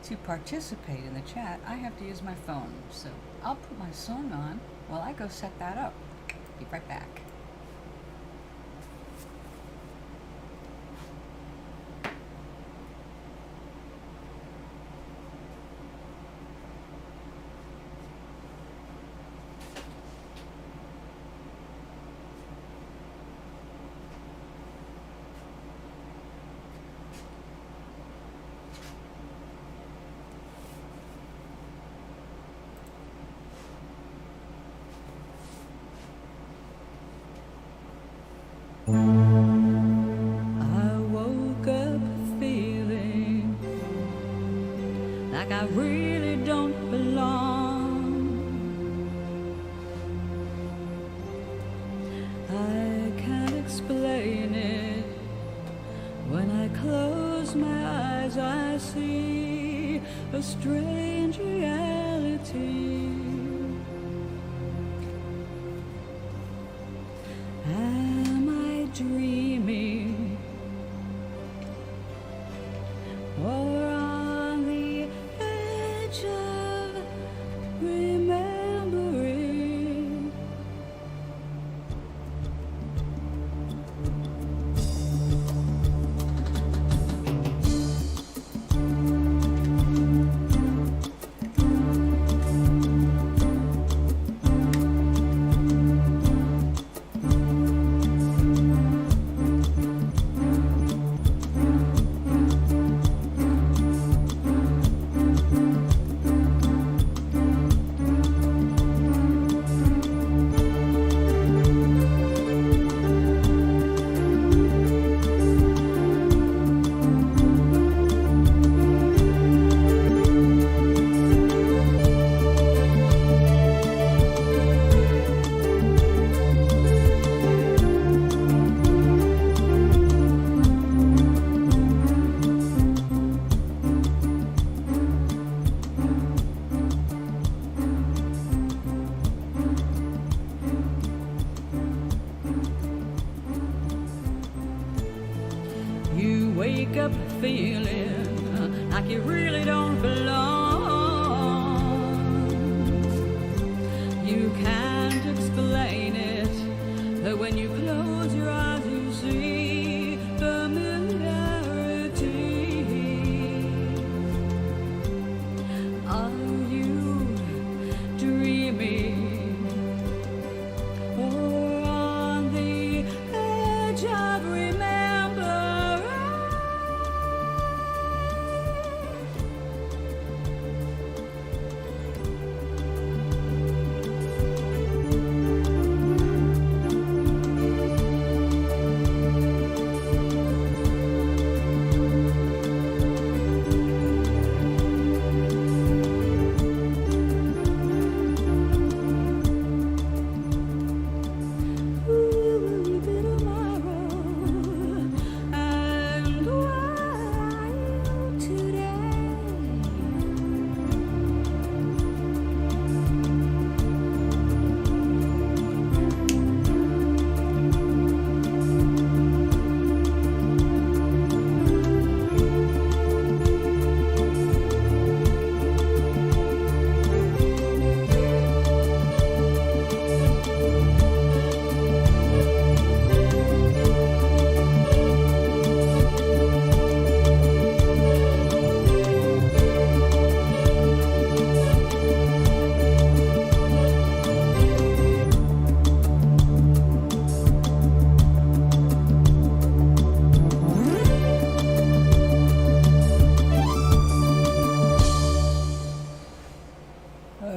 To participate in the chat, I have to use my phone. So I'll put my song on while I go set that up. Be right back. I woke up feeling like I really don't belong. I can't explain it. When I close my eyes, I see a strange reality. Dreaming or on the edge of remembering. You wake up feeling like you really don't belong. You can't explain it, but when you close your eyes you see familiarity. Are you dreaming or on the edge of remembering?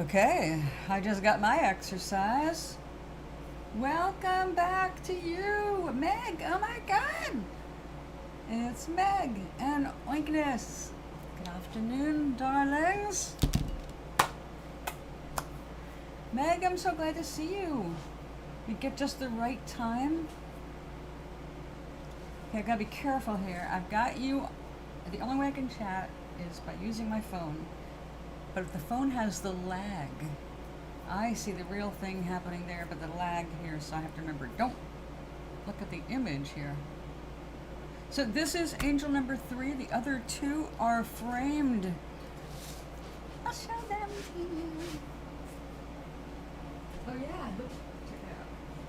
Okay, I just got my exercise. Welcome back to you, Meg. Oh my God. It's Meg and Oinkness. Good afternoon, darlings. Meg, I'm so glad to see you. You get just the right time. Okay, I gotta be careful here. I've got you. The only way I can chat is by using my phone. But if the phone has the lag, I see the real thing happening there, but the lag here, so I have to remember, don't look at the image here. So this is angel number 3. The other 2 are framed. I'll show them to you. Oh yeah, look, check it out.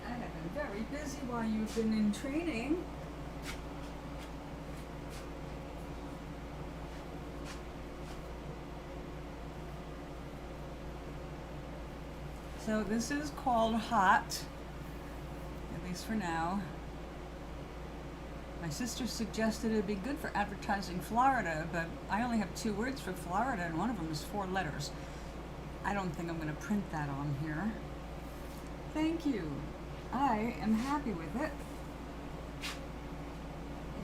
I have been very busy while you've been in training. So this is called Hot, at least for now. My sister suggested it'd be good for advertising Florida, but I only have 2 words for Florida, and one of them is 4 letters. I don't think I'm going to print that on here. Thank you. I am happy with it.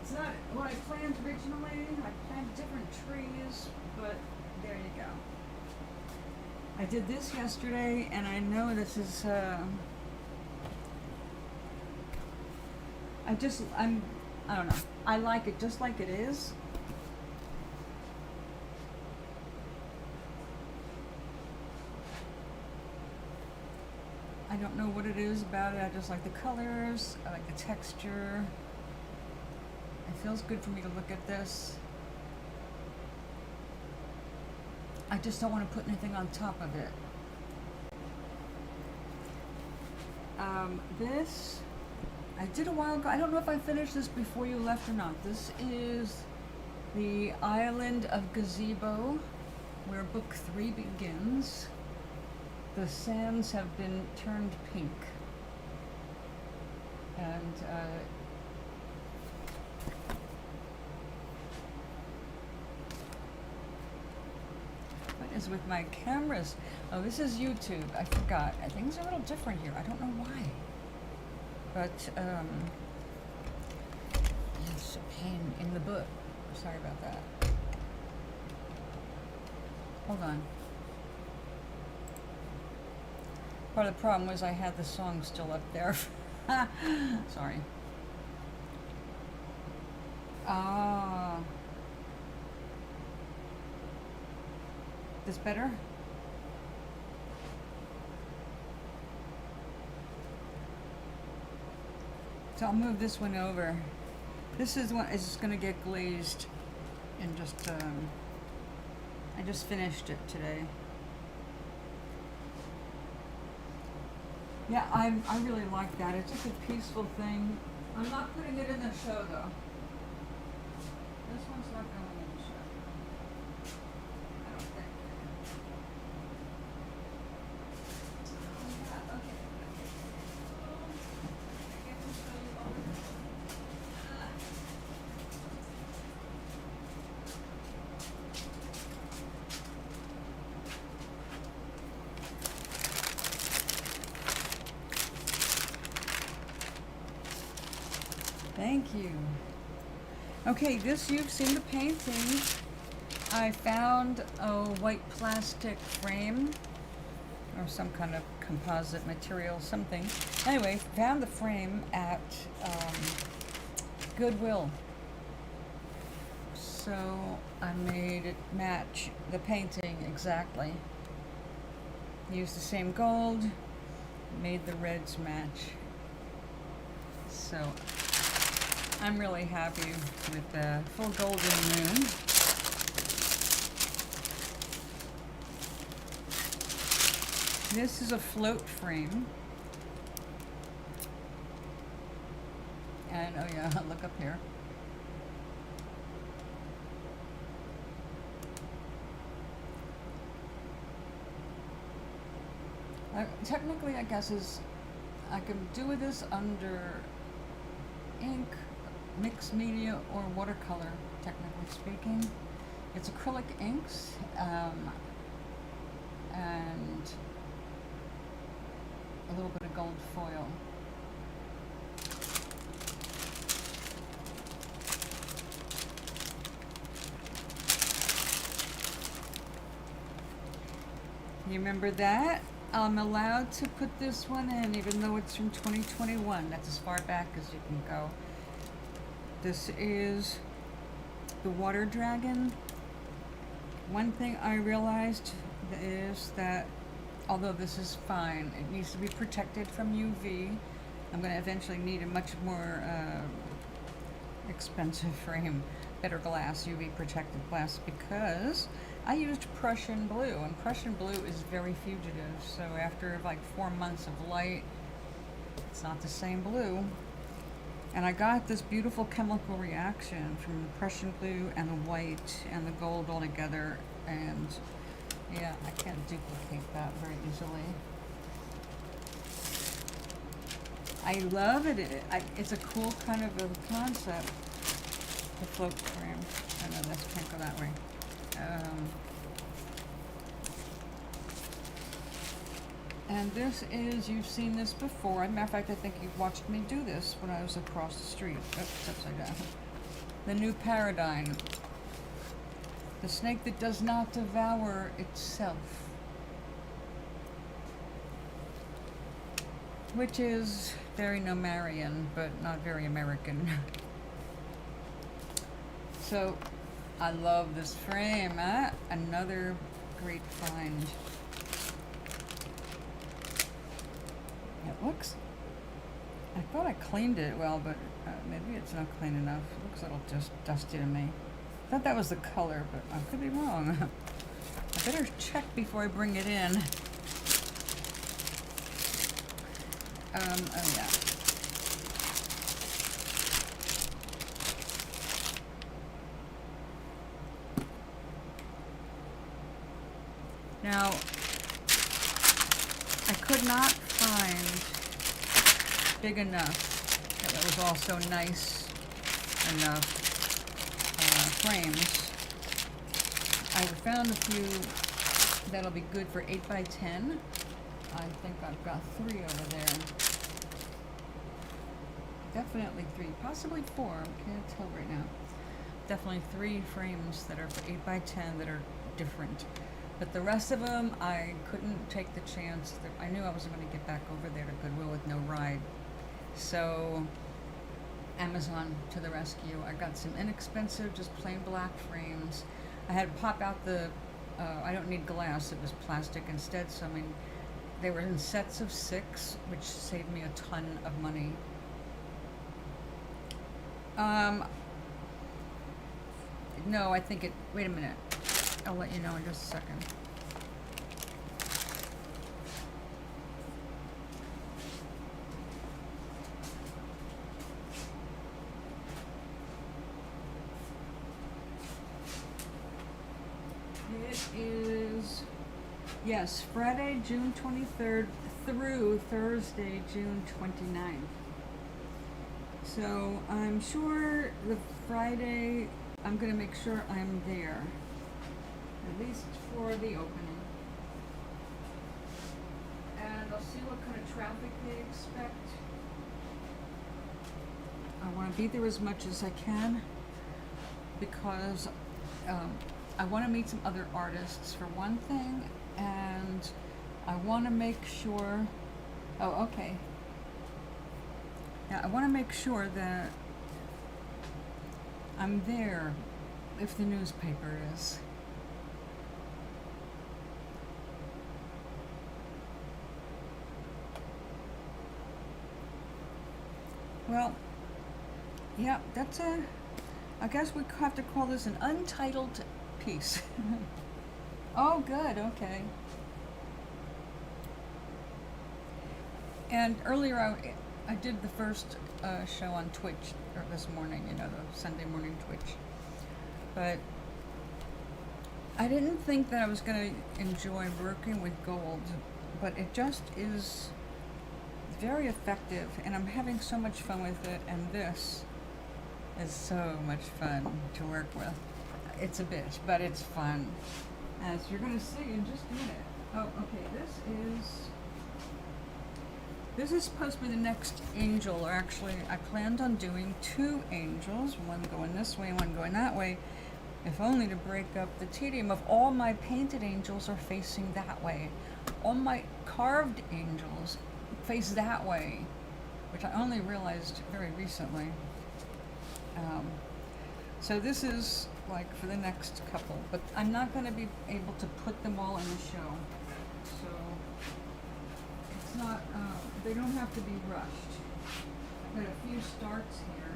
It's not what I planned originally. I planned different trees, but there you go. I did this yesterday, and I know this is, I don't know. I like it just like it is. I don't know what it is about it. I just like the colors. I like the texture. It feels good for me to look at this. I just don't want to put anything on top of it. This I did a while ago. I don't know if I finished this before you left or not. This is the Island of Gazebo, where book 3 begins. The sands have been turned pink. And what is with my cameras? Oh, this is YouTube. I forgot. Things are a little different here. I don't know why. But, it's a pain in the butt. Sorry about that. Hold on. Part of the problem was I had the song still up there. Sorry. Ah. This better? So I'll move this one over. This is one is just gonna get glazed and just I just finished it today. Yeah, I really like that. It's just a peaceful thing. I'm not putting it in the show though. This one's not going in the show. I don't think. Oh, yeah, okay. I get to show you all of this. Thank you. Okay, this, you've seen the painting. I found a white plastic frame or some kind of composite material, something. Anyway, found the frame at Goodwill. So I made it match the painting exactly. Used the same gold, made the reds match. So I'm really happy with the full golden moon. This is a float frame. And, oh yeah, look up here. Technically, I guess I can do this under ink, mixed media, or watercolor, technically speaking. It's acrylic inks, and a little bit of gold foil. You remember that? I'm allowed to put this one in, even though it's from 2021. That's as far back as you can go. This is the water dragon. One thing I realized is that although this is fine, it needs to be protected from UV. I'm going to eventually need a much more expensive frame, better glass, UV protected glass, because I used Prussian blue, and Prussian blue is very fugitive, so after like 4 months of light, it's not the same blue. And I got this beautiful chemical reaction from the Prussian blue and the white and the gold all together, and yeah, I can't duplicate that very easily. I love it. It's a cool kind of a concept, the float frame. Oh no, this can't go that way. And this is, you've seen this before. As a matter of fact, I think you've watched me do this when I was across the street. Oops, upside down. The new paradigm. The snake that does not devour itself. Which is very Nomarian, but not very American. So, I love this frame. Another great find. It looks, I thought I cleaned it well, but maybe it's not clean enough. It looks a little just dusty to me. I thought that was the color, but I could be wrong. I better check before I bring it in. Oh yeah. Now, I could not find big enough that was also nice enough frames. I found a few that'll be good for 8 by 10. I think I've got 3 over there. Definitely 3, possibly 4. I can't tell right now. Definitely 3 frames that are for 8 by 10 that are different. But the rest of them, I couldn't take the chance. That I knew I wasn't going to get back over there to Goodwill with no ride. So, Amazon to the rescue. I got some inexpensive, just plain black frames. I had to pop out the, I don't need glass, it was plastic instead. So, I mean, they were in sets of 6, which saved me a ton of money. No, I think it, wait a minute. I'll let you know in just a second. It is, yes, Friday, June 23rd through Thursday, June 29th. So I'm sure the Friday, I'm going to make sure I'm there. At least for the opening. And I'll see what kind of traffic they expect. I want to be there as much as I can because I want to meet some other artists for one thing, and I want to make sure, oh okay. Yeah, I want to make sure that I'm there if the newspaper is. Well, yeah, that's I guess we have to call this an untitled piece. Oh, good, okay. And earlier I did the first show on Twitch this morning, you know, the Sunday morning Twitch. But I didn't think that I was going to enjoy working with gold, but it just is very effective, and I'm having so much fun with it, and this is so much fun to work with. It's a bitch, but it's fun, as you're going to see in just a minute. Oh, okay, this is supposed to be the next angel, or actually I planned on doing 2 angels, one going this way and one going that way, if only to break up the tedium of all my painted angels are facing that way. All my carved angels face that way, which I only realized very recently. So this is like for the next couple, but I'm not going to be able to put them all in the show. So it's not, they don't have to be rushed. I've got a few starts here.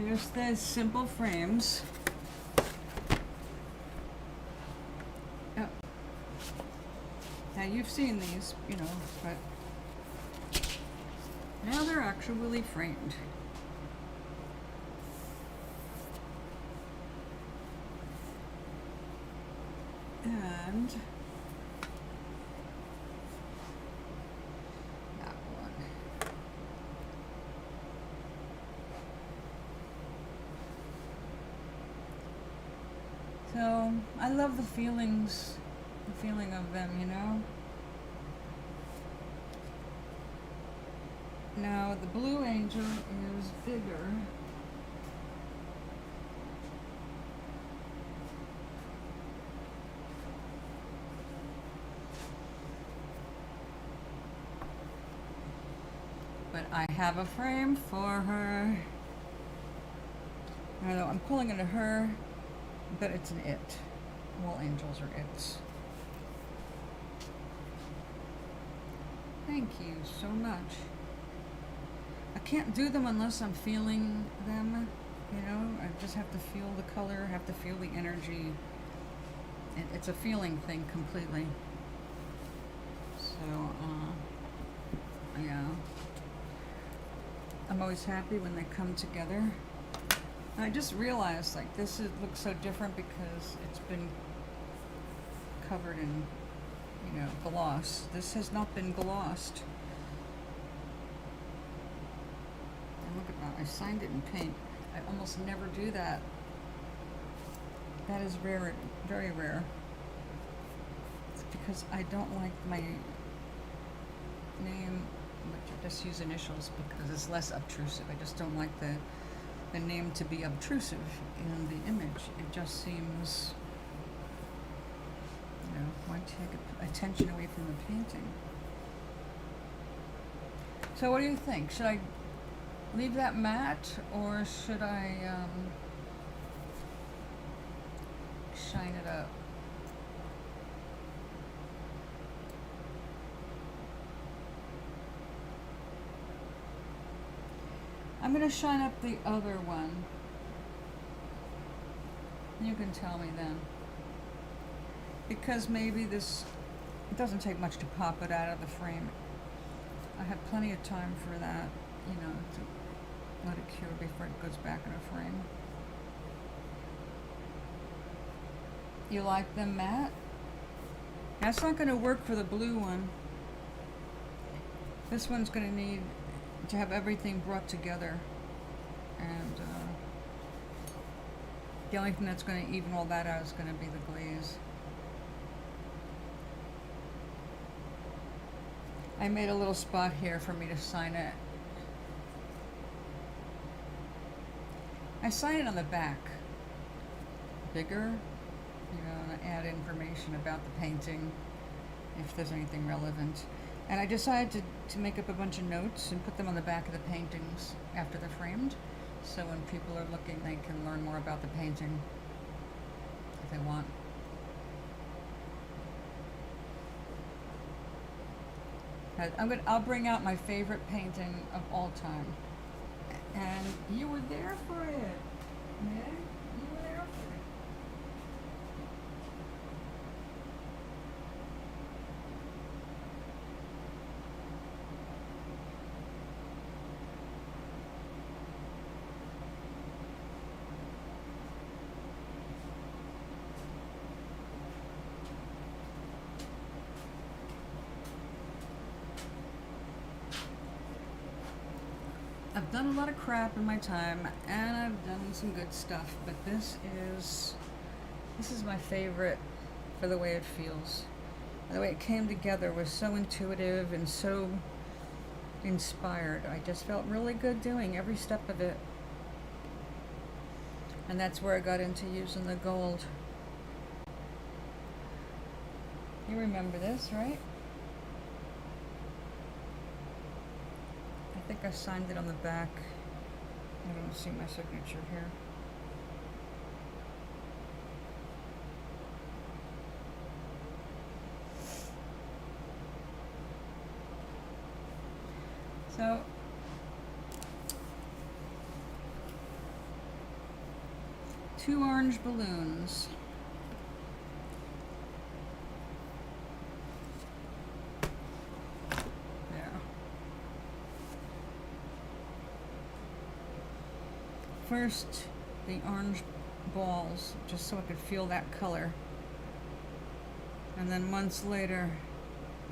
Here's the simple frames. Oh. Now you've seen these, you know, but now they're actually framed. And that one. So I love the feeling of them, you know. Now the blue angel is bigger. But I have a frame for her. I know I'm calling it a her, but it's an it. All angels are its. Thank you so much. I can't do them unless I'm feeling them, you know. I just have to feel the color, have to feel the energy. It's a feeling thing completely. So, yeah. I'm always happy when they come together. And I just realized, like, looks so different because it's been covered in, you know, gloss. This has not been glossed. And look at that, I signed it in paint. I almost never do that. That is rare, very rare. It's because I don't like my name, but I just use initials because it's less obtrusive. I just don't like the name to be obtrusive in the image. It just seems, you know, might take attention away from the painting. So what do you think? Should I leave that matte or should I shine it up? I'm going to shine up the other one. You can tell me then. Because maybe it doesn't take much to pop it out of the frame. I have plenty of time for that, you know, to let it cure before it goes back in a frame. You like them matte? That's not going to work for the blue one. This one's going to need to have everything brought together, and the only thing that's going to even all that out is going to be the glaze. I made a little spot here for me to sign it. I sign it on the back, bigger, you know, and add information about the painting if there's anything relevant. And I decided to make up a bunch of notes and put them on the back of the paintings after they're framed. So when people are looking, they can learn more about the painting if they want. I'll bring out my favorite painting of all time. And you were there for it, man. You were there for it. I've done a lot of crap in my time, and I've done some good stuff, but this is my favorite for the way it feels. The way it came together was so intuitive and so inspired. I just felt really good doing every step of it. And that's where I got into using the gold. You remember this, right? I think I signed it on the back. I don't see my signature here. So 2 orange balloons. There. First, the orange balls, just so I could feel that color. And then months later,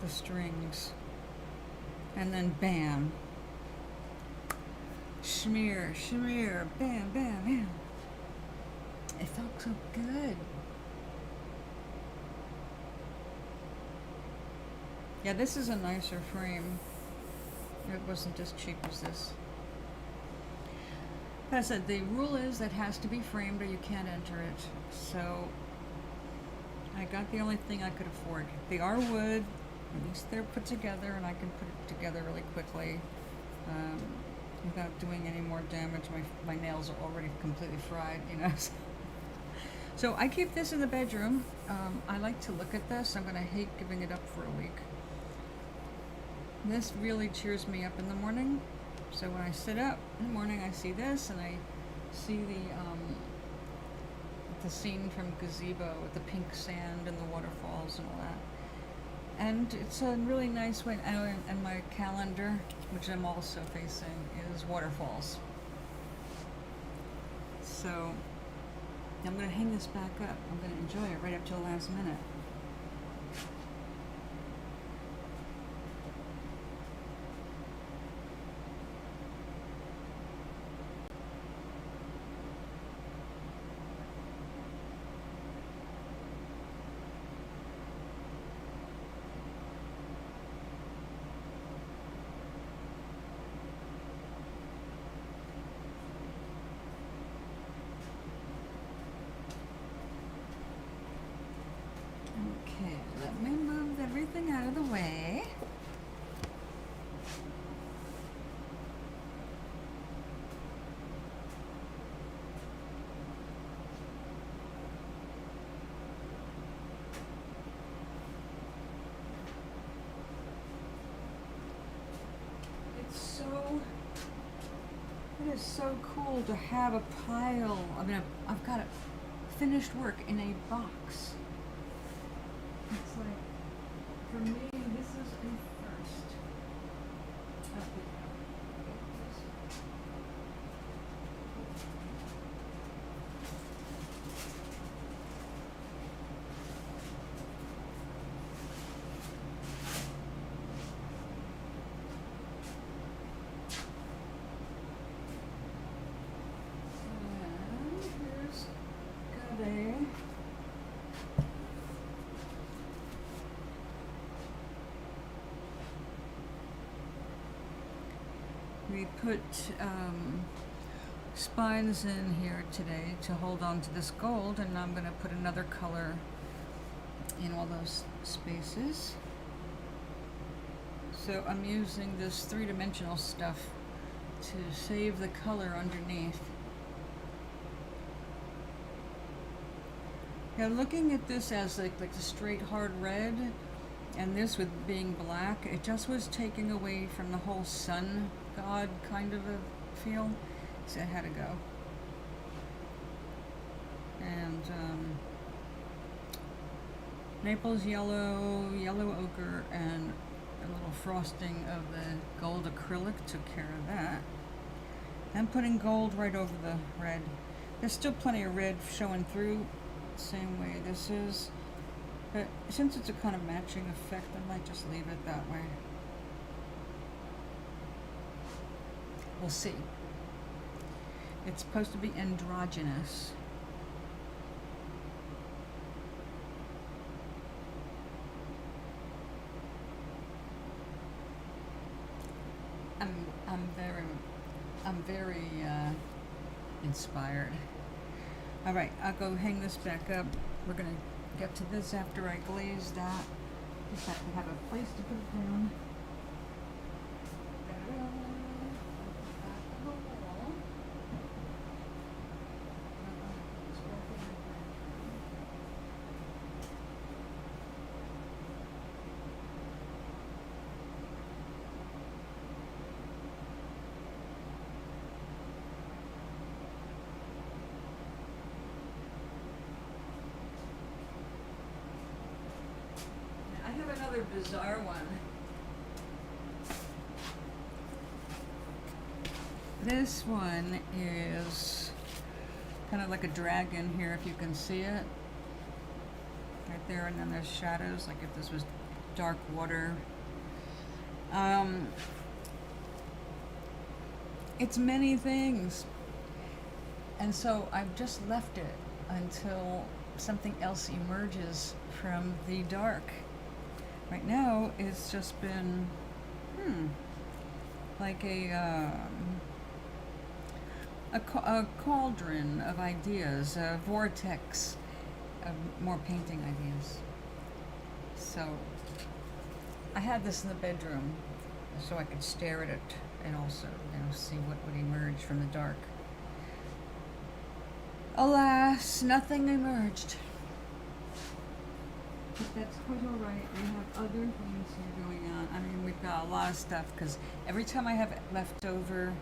the strings. And then bam. Schmear, schmear, bam, bam, bam. It felt so good. Yeah, this is a nicer frame. It wasn't as cheap as this. But I said, the rule is that it has to be framed or you can't enter it. So I got the only thing I could afford. They are wood, at least they're put together, and I can put it together really quickly without doing any more damage. My nails are already completely fried, you know. So I keep this in the bedroom. I like to look at this. I'm going to hate giving it up for a week. This really cheers me up in the morning. So when I sit up in the morning, I see this, and I see the scene from Gazebo with the pink sand and the waterfalls and all that. And it's a really nice way. And my calendar, which I'm also facing, is waterfalls. So I'm going to hang this back up. I'm going to enjoy it right up till the last minute. Okay, let me move everything out of the way. It is so cool to have a pile. I mean, I've got it finished work in a box. It's like, for me, this is a first. And here's Goddet. We put spines in here today to hold on to this gold, and I'm going to put another color in all those spaces. So I'm using this three-dimensional stuff to save the color underneath. Now looking at this as like the straight hard red, and this with being black, it just was taking away from the whole sun god kind of a feel, so it had to go. And Naples yellow, yellow ochre, and a little frosting of the gold acrylic took care of that. I'm putting gold right over the red. There's still plenty of red showing through, same way this is. But since it's a kind of matching effect, I might just leave it that way. We'll see. It's supposed to be androgynous. I'm very inspired. All right, I'll go hang this back up. We're gonna get to this after I glaze that. Just have to have a place to put it down. another bizarre one. This one is kind of like a dragon here, if you can see it. Right there, and then there's shadows, like if this was dark water. It's many things. And so I've just left it until something else emerges from the dark. Right now, it's just been, like a cauldron of ideas, a vortex of more painting ideas. So I had this in the bedroom so I could stare at it and also, see what would emerge from the dark. Alas, nothing emerged. But that's quite all right. We have other things here going on. I mean, we've got a lot of stuff because every time I have leftover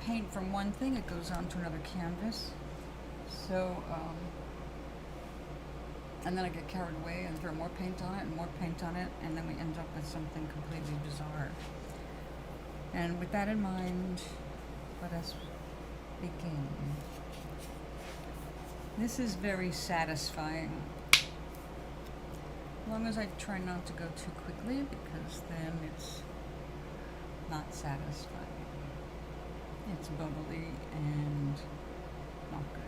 paint from one thing, it goes on to another canvas. So, and then I get carried away and throw more paint on it and more paint on it, and then we end up with something completely bizarre. And with that in mind, let us begin. This is very satisfying. As long as I try not to go too quickly, because then it's not satisfying. It's bubbly and not good.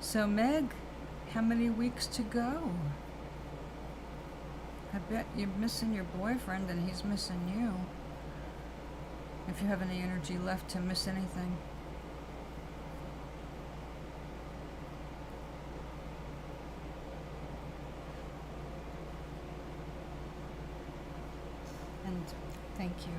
So Meg, how many weeks to go? I bet you're missing your boyfriend and he's missing you. If you have any energy left to miss anything. And thank you.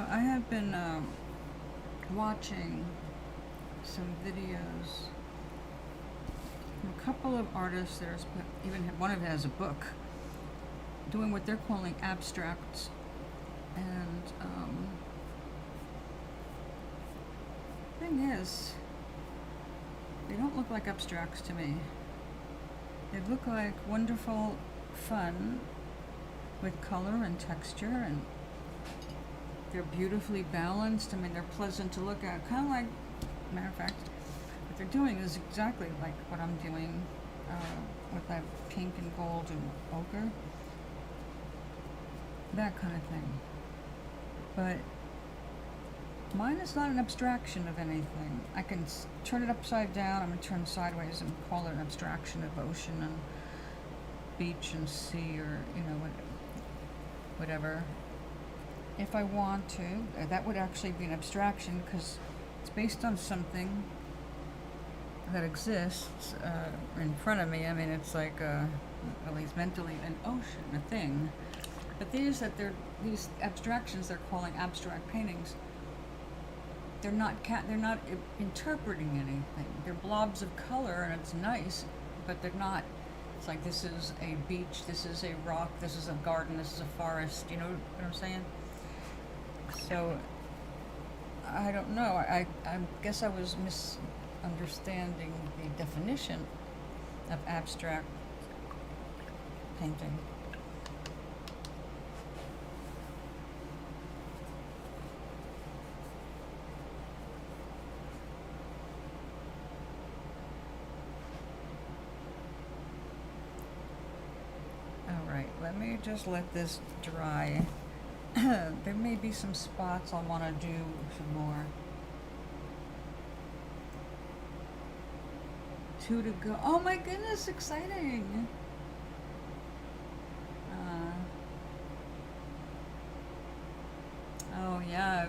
I have been watching some videos from a couple of artists. There's even one of them has a book doing what they're calling abstracts, and thing is, they don't look like abstracts to me. They look like wonderful fun with color and texture, and they're beautifully balanced. I mean, they're pleasant to look at. Kind of like, matter of fact, what they're doing is exactly like what I'm doing with that pink and gold and ochre. That kind of thing. But mine is not an abstraction of anything. I can turn it upside down. I'm going to turn sideways and call it an abstraction of ocean and beach and sea, or whatever. If I want to, that would actually be an abstraction because it's based on something that exists in front of me. I mean, it's like at least mentally an ocean, a thing. But these abstractions they're calling abstract paintings. They're not interpreting anything. They're blobs of color, and it's nice, but they're not. It's like, this is a beach, this is a rock, this is a garden, this is a forest. You know what I'm saying? So I don't know. I guess I was misunderstanding the definition of abstract painting. Alright, let me just let this dry. There may be some spots I'll want to do some more. 2 to go. Oh my goodness, exciting! Oh yeah,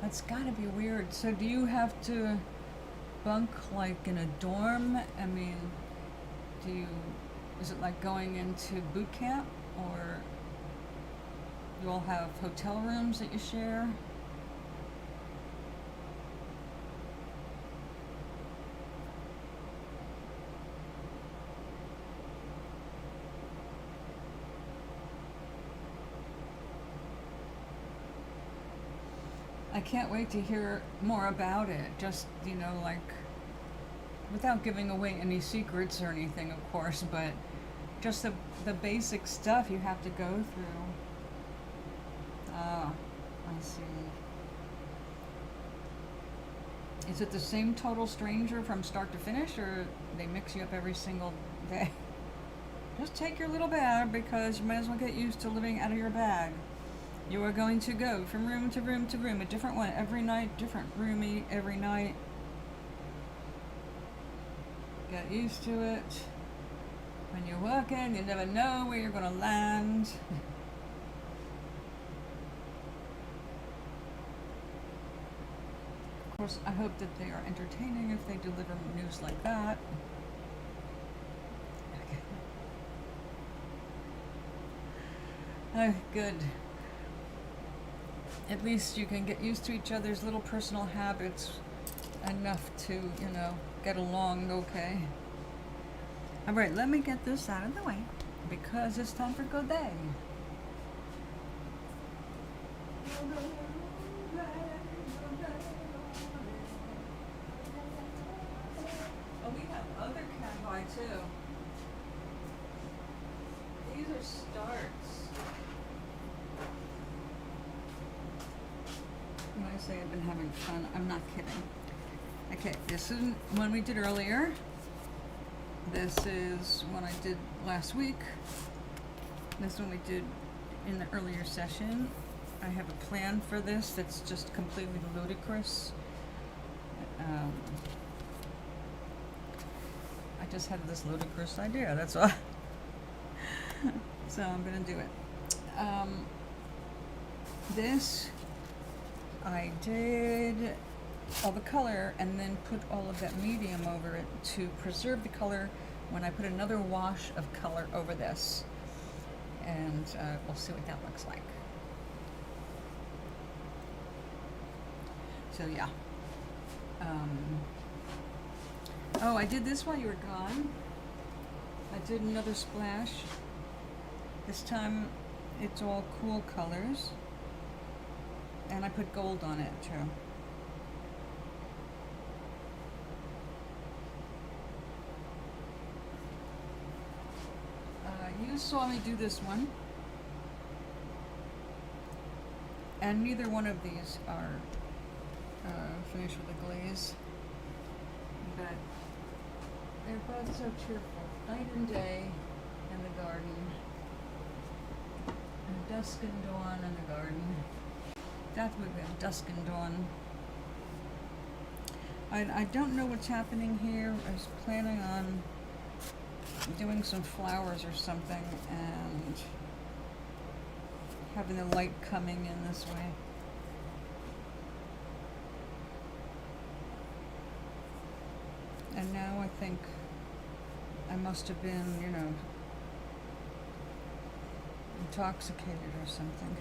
that's gotta be weird. So do you have to bunk like in a dorm? I mean, is it like going into boot camp, or you all have hotel rooms that you share? I can't wait to hear more about it. Just, like, without giving away any secrets or anything, of course, but just the basic stuff you have to go through. Ah, I see. Is it the same total stranger from start to finish, or they mix you up every single day? Just take your little bag, because you might as well get used to living out of your bag. You are going to go from room to room to room, a different one every night, different roomie every night. Get used to it. When you walk in, you never know where you're going to land. Of course, I hope that they are entertaining if they deliver news like that. Oh, good. At least you can get used to each other's little personal habits enough to, get along okay. Alright, let me get this out of the way, because it's time for Goddet. Oh, we have other cacti too. These are starts. When I say I've been having fun, I'm not kidding. Okay, this is one we did earlier. This is one I did last week. This one we did in the earlier session. I have a plan for this that's just completely ludicrous. I just had this ludicrous idea, that's all. So I'm gonna do it. This I did all the color and then put all of that medium over it to preserve the color when I put another wash of color over this. And we'll see what that looks like. So yeah. Oh, I did this while you were gone. I did another splash. This time it's all cool colors. And I put gold on it too. You saw me do this one. And neither one of these are finished with a glaze. But they're both so cheerful. Night and day in the garden. And dusk and dawn in the garden. That would be dusk and dawn. I don't know what's happening here. I was planning on doing some flowers or something and having the light coming in this way. And now I think I must have been, you know, intoxicated or something.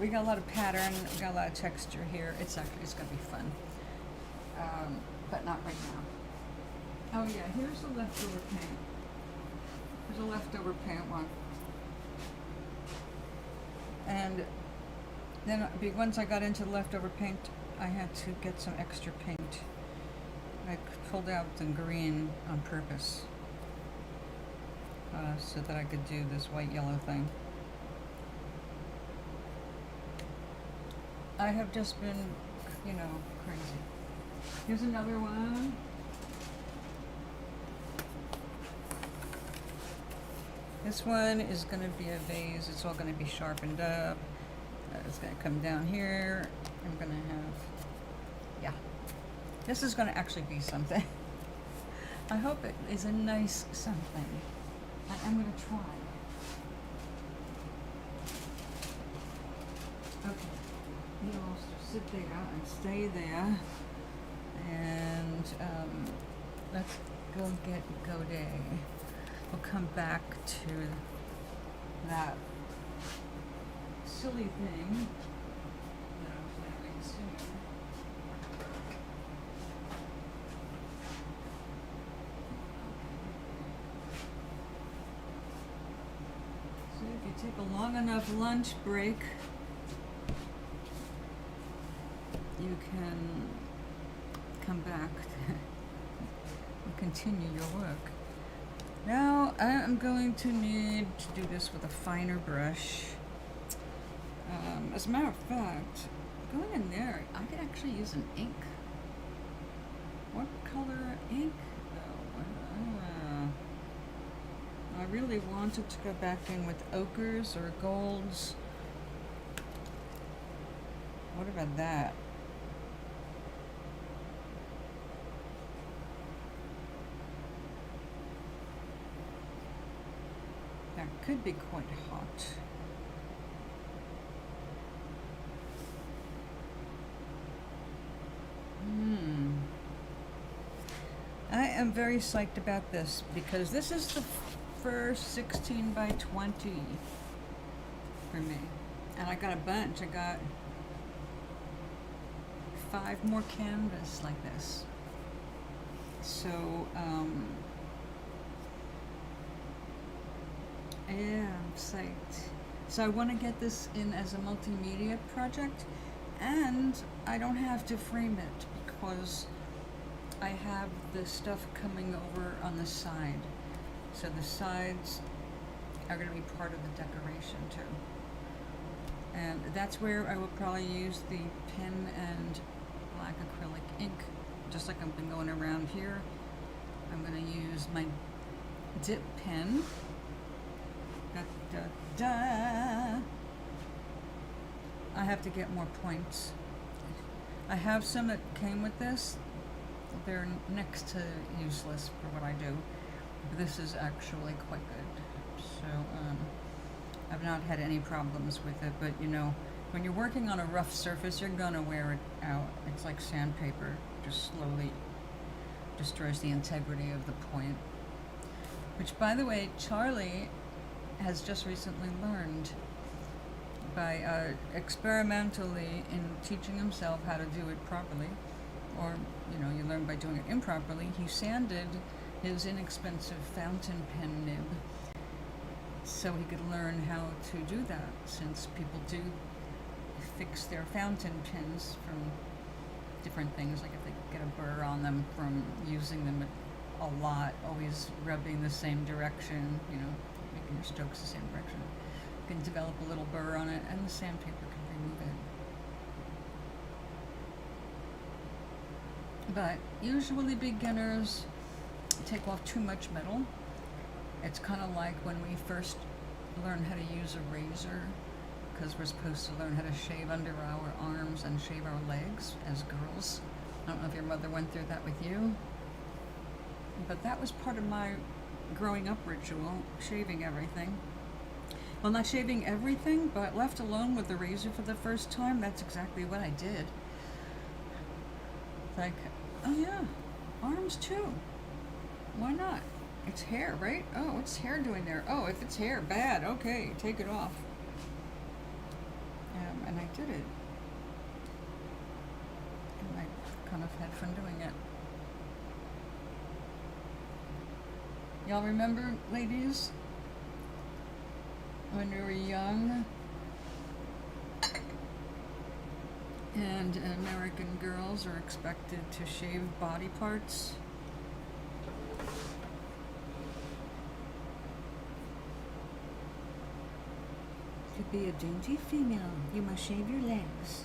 We got a lot of pattern, we got a lot of texture here. It's gonna be fun. But not right now. Oh yeah, here's the leftover paint. There's a leftover paint one. And then once I got into the leftover paint, I had to get some extra paint. I pulled out the green on purpose so that I could do this white yellow thing. I have just been, you know, crazy. Here's another one. This one is going to be a vase. It's all going to be sharpened up. It's going to come down here. I'm going to have, yeah. This is going to actually be something. I hope it is a nice something. I'm going to try. Okay. You'll sit there and stay there. And let's go get Goddet. We'll come back to that silly thing that I'm planning soon. So if you take a long enough lunch break, you can come back and continue your work. Now I am going to need to do this with a finer brush. As a matter of fact, going in there, I could actually use an ink. What color ink though? I really wanted to go back in with ochres or golds. What about that? That could be quite hot. I am very psyched about this because this is the first 16 by 20 for me. And I got a bunch. I got 5 more canvas like this. So, yeah, I'm psyched. So I want to get this in as a multimedia project, and I don't have to frame it because I have the stuff coming over on the side. So the sides are going to be part of the decoration too. And that's where I will probably use the pen and black acrylic ink, just like I've been going around here. I'm going to use my dip pen. Da, da, da. I have to get more points. I have some that came with this. They're next to useless for what I do. This is actually quite good. So I've not had any problems with it, but you know, when you're working on a rough surface, you're gonna wear it out. It's like sandpaper, just slowly destroys the integrity of the point. Which, by the way, Charlie has just recently learned by experimentally in teaching himself how to do it properly, or you know, you learn by doing it improperly. He sanded his inexpensive fountain pen nib so he could learn how to do that, since people do fix their fountain pens from different things, like if they get a burr on them from using them a lot, always rubbing the same direction, you know, making your strokes the same direction. You can develop a little burr on it, and the sandpaper can remove it. But usually beginners take off too much metal. It's kind of like when we first learn how to use a razor, because we're supposed to learn how to shave under our arms and shave our legs as girls. I don't know if your mother went through that with you, but that was part of my growing up ritual, shaving everything. Well, not shaving everything, but left alone with the razor for the first time, that's exactly what I did. Like, oh yeah, arms too. Why not? It's hair, right? Oh, what's hair doing there? Oh, if it's hair, bad. Okay, take it off. And I did it. And I kind of had fun doing it. Y'all remember, ladies, when we were young and American girls are expected to shave body parts? To be a dainty female, you must shave your legs.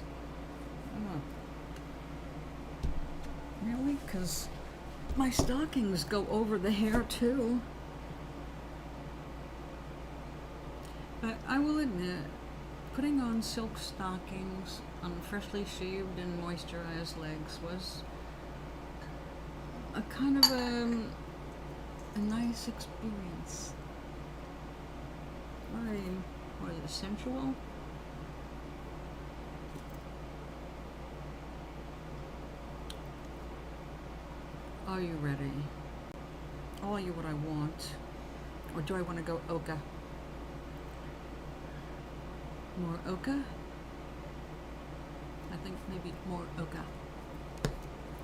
Oh. Really? 'Cause my stockings go over the hair too. But I will admit, putting on silk stockings on freshly shaved and moisturized legs was a kind of a nice experience. Very, what is it, sensual? Are you ready? Are you what I want? Or do I want to go Oka? More Oka? I think maybe more Oka.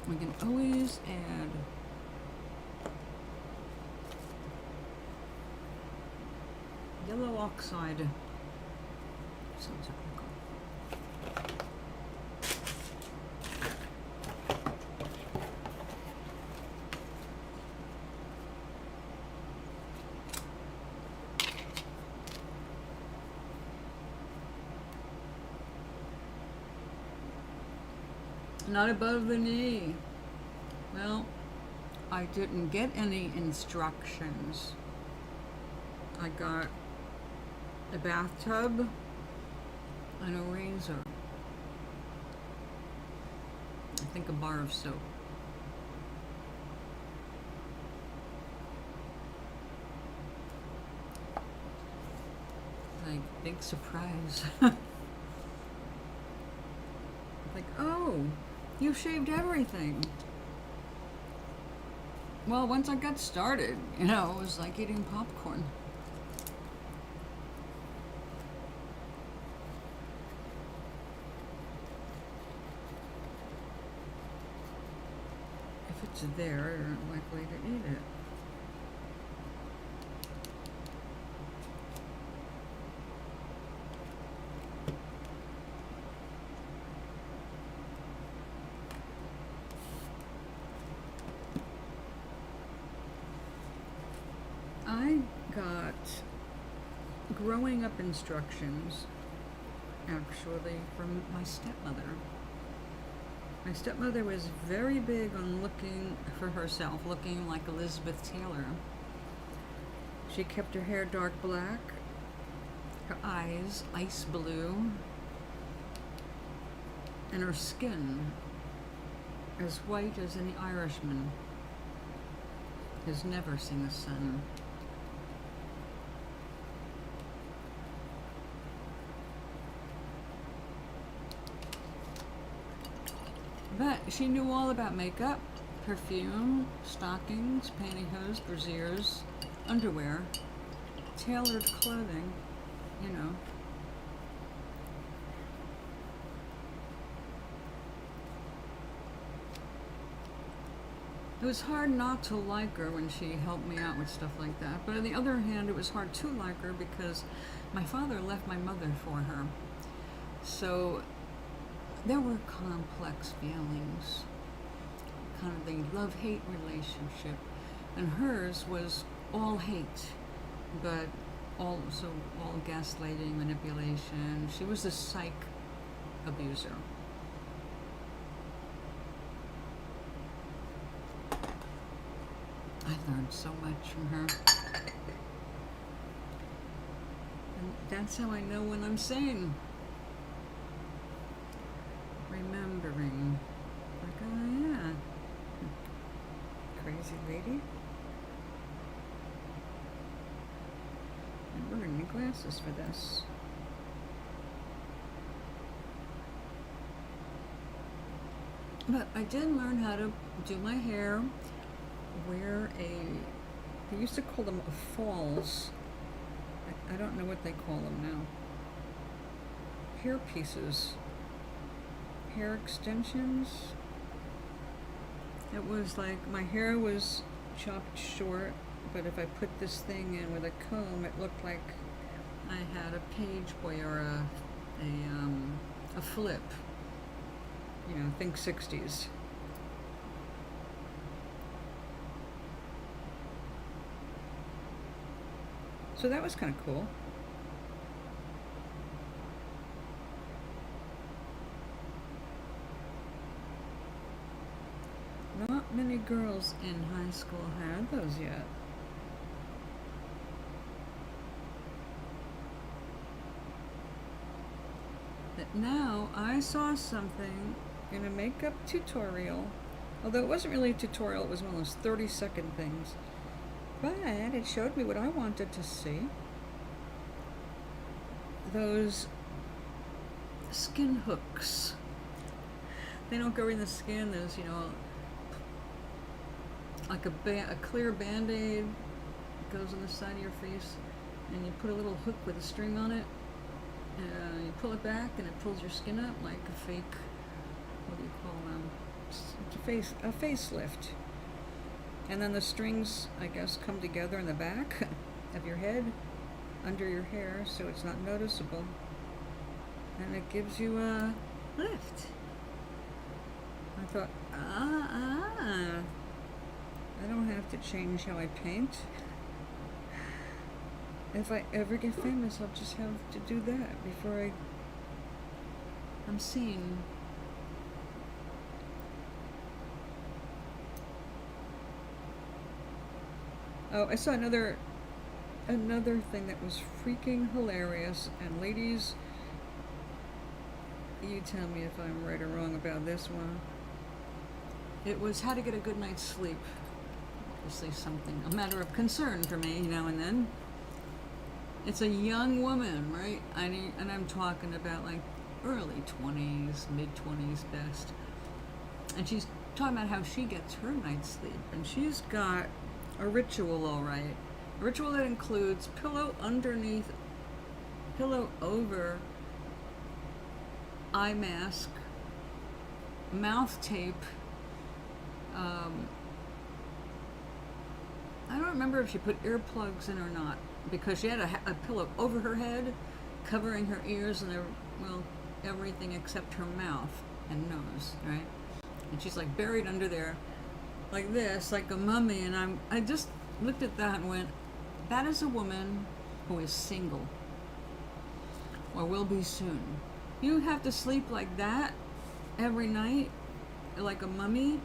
We can always add yellow oxide. So technical. Not above the knee. Well, I didn't get any instructions. I got a bathtub and a razor. I think a bar of soap. Like, big surprise. Like, oh, you shaved everything. Well, once I got started, you know, it was like eating popcorn. If it's there, you're not likely to eat it. I got growing up instructions actually from my stepmother. My stepmother was very big on looking for herself, looking like Elizabeth Taylor. She kept her hair dark black, her eyes ice blue, and her skin as white as any Irishman has never seen the sun. But she knew all about makeup, perfume, stockings, pantyhose, brasiers, underwear, tailored clothing, you know. It was hard not to like her when she helped me out with stuff like that. But on the other hand, it was hard to like her because my father left my mother for her. So there were complex feelings, kind of the love-hate relationship, and hers was all hate, but also all gaslighting, manipulation. She was a psych abuser. I learned so much from her. And That's how I know when I'm sane. Remembering. Like, oh yeah. Crazy lady. And we're gonna need glasses for this. But I did learn how to do my hair, wear they used to call them falls. I don't know what they call them now. Hair pieces. Hair extensions. It was like my hair was chopped short, but if I put this thing in with a comb, it looked like I had a page boy or a flip. You know, think 60s. So that was kind of cool. Not many girls in high school had those yet. But now I saw something in a makeup tutorial, although it wasn't really a tutorial, it was one of those 30-second things, but it showed me what I wanted to see. Those skin hooks. They don't go in the skin, there's, you know, like a clear band-aid goes on the side of your face, and you put a little hook with a string on it, and you pull it back and it pulls your skin up like a fake, what do you call them? It's a facelift. And then the strings, I guess, come together in the back of your head, under your hair, so it's not noticeable. And it gives you a lift. I thought, I don't have to change how I paint. If I ever get famous, I'll just have to do that before I'm seen. Oh, I saw another thing that was freaking hilarious, and ladies, you tell me if I'm right or wrong about this one. It was how to get a good night's sleep. Obviously something, a matter of concern for me now and then. It's a young woman, right? And I'm talking about like early 20s, mid 20s best. And she's talking about how she gets her night's sleep. And she's got a ritual, all right. A ritual that includes pillow underneath, pillow over, eye mask, mouth tape. I don't remember if she put earplugs in or not, because she had a pillow over her head, covering her ears and everything except her mouth and nose, right? And she's like buried under there, like this, like a mummy. And I just looked at that and went, that is a woman who is single, or will be soon. You have to sleep like that every night, like a mummy,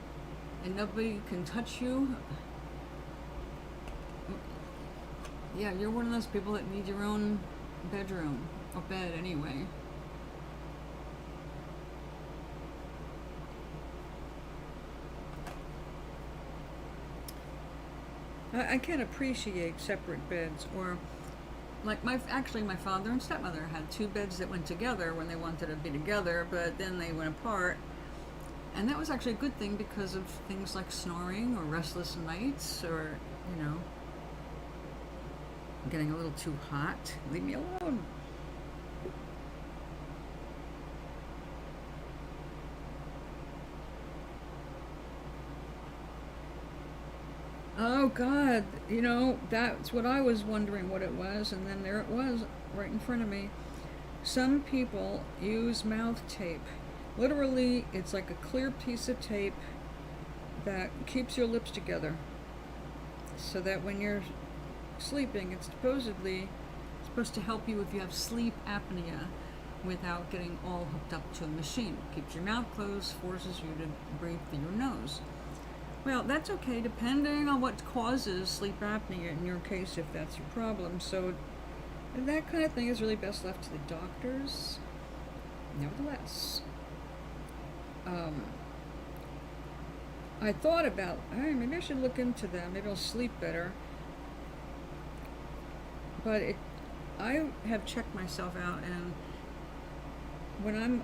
and nobody can touch you. Yeah, you're one of those people that need your own bedroom, or bed anyway. I can't appreciate separate beds, or like my father and stepmother had two beds that went together when they wanted to be together, but then they went apart. And that was actually a good thing because of things like snoring or restless nights, or, you know, getting a little too hot. Leave me alone. Oh God, you know, that's what I was wondering what it was, and then there it was right in front of me. Some people use mouth tape. Literally, it's like a clear piece of tape that keeps your lips together, so that when you're sleeping, it's supposed to help you if you have sleep apnea without getting all hooked up to a machine. Keeps your mouth closed, forces you to breathe through your nose. Well, that's okay depending on what causes sleep apnea in your case, if that's your problem. So And that kind of thing is really best left to the doctors. Nevertheless, I thought about, hey, maybe I should look into that. Maybe I'll sleep better. But I have checked myself out, and when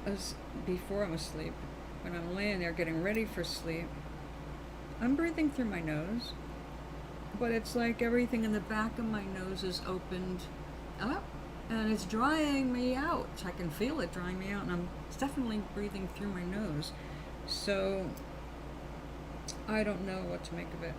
before I'm asleep, when I'm laying there getting ready for sleep, I'm breathing through my nose, but it's like everything in the back of my nose is opened up, and it's drying me out. I can feel it drying me out, and it's definitely breathing through my nose. So I don't know what to make of it.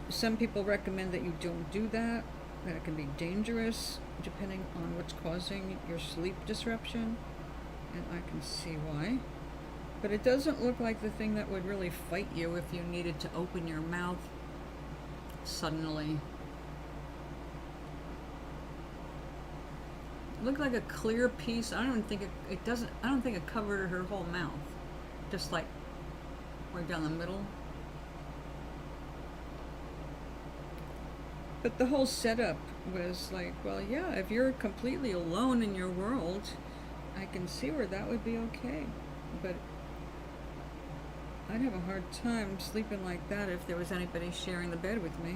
Some people recommend that you don't do that it can be dangerous depending on what's causing your sleep disruption, and I can see why. But it doesn't look like the thing that would really fight you if you needed to open your mouth suddenly. It looked like a clear piece. I don't think it covered her whole mouth. Just like right down the middle. But the whole setup was like, well, yeah, if you're completely alone in your world, I can see where that would be okay. But I'd have a hard time sleeping like that if there was anybody sharing the bed with me.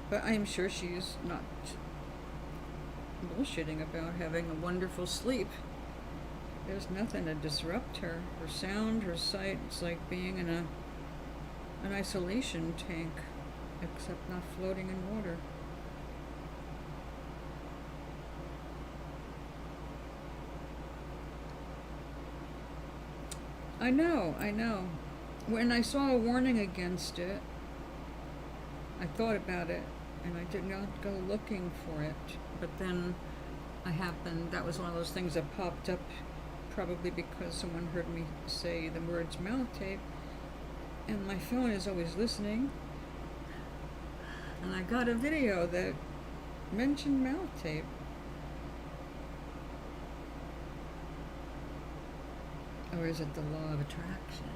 But I am sure she's not bullshitting about having a wonderful sleep. There's nothing to disrupt her. Her sound, her sight, it's like being in an isolation tank, except not floating in water. I know. When I saw a warning against it, I thought about it, and I did not go looking for it. But then that was one of those things that popped up, probably because someone heard me say the words mouth tape, and my phone is always listening, and I got a video that mentioned mouth tape. Or is it the law of attraction?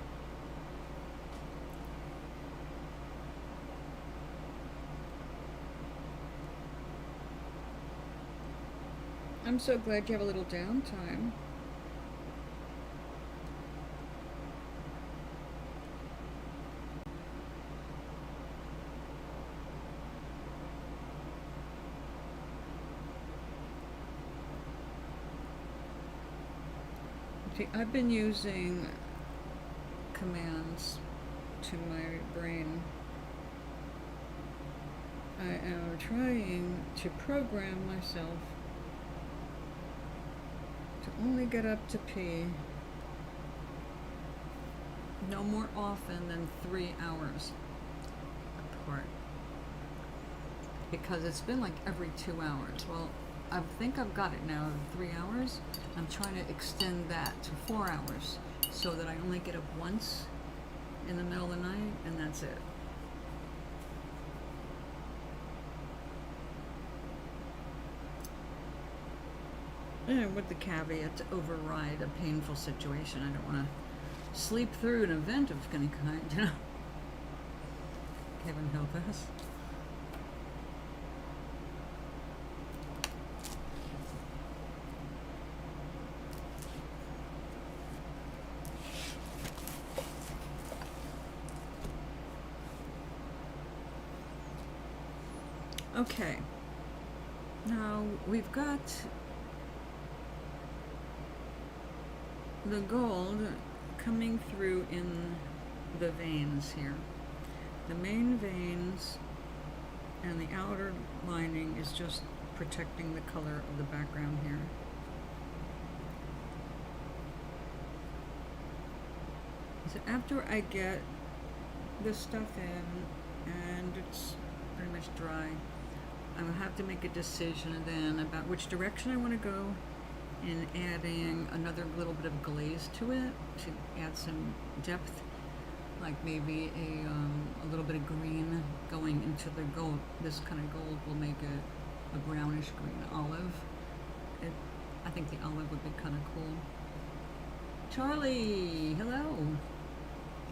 I'm so glad you have a little downtime. See, I've been using commands to my brain. I am trying to program myself to only get up to pee no more often than 3 hours apart. Because it's been like every 2 hours. Well, I think I've got it now, 3 hours. I'm trying to extend that to 4 hours so that I only get up once in the middle of the night, and that's it. And with the caveat to override a painful situation. I don't want to sleep through an event of any kind, you know. Heaven help us. Okay, now we've got the gold coming through in the veins here. The main veins and the outer lining is just protecting the color of the background here. So after I get this stuff in and it's pretty much dry, I'm going to have to make a decision then about which direction I want to go in adding another little bit of glaze to it to add some depth, like maybe a little bit of green going into the gold. This kind of gold will make it a brownish green olive. I think the olive would be kind of cool. Charlie, hello.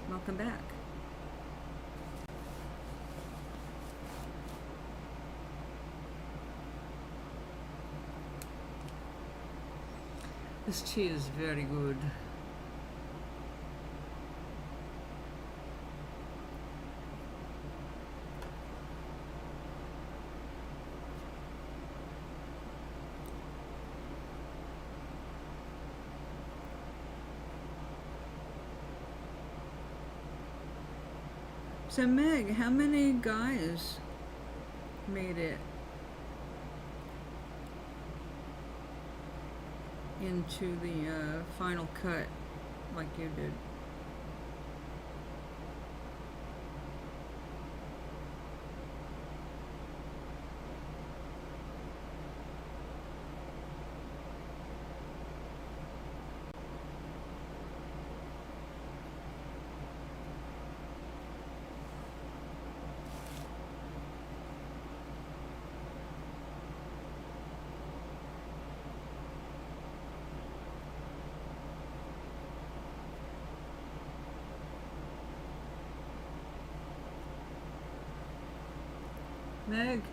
Welcome back. This tea is very good. So Meg, how many guys made it into the final cut like you did? Meg,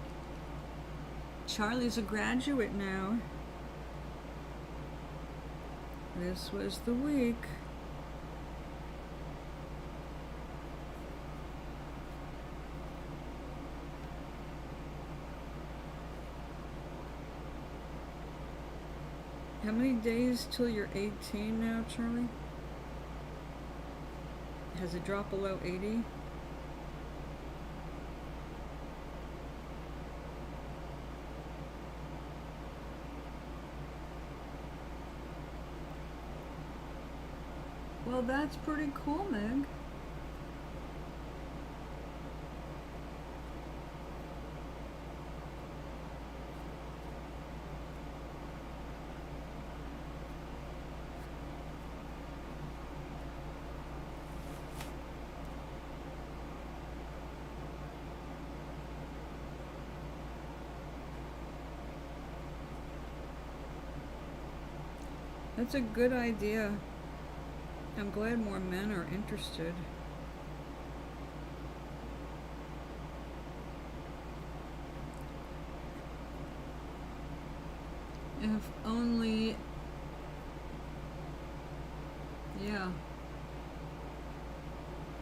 Charlie's a graduate now. This was the week. How many days till you're 18 now, Charlie? Has it dropped below 80? Well, that's pretty cool, Meg. That's a good idea. I'm glad more men are interested. If only... Yeah.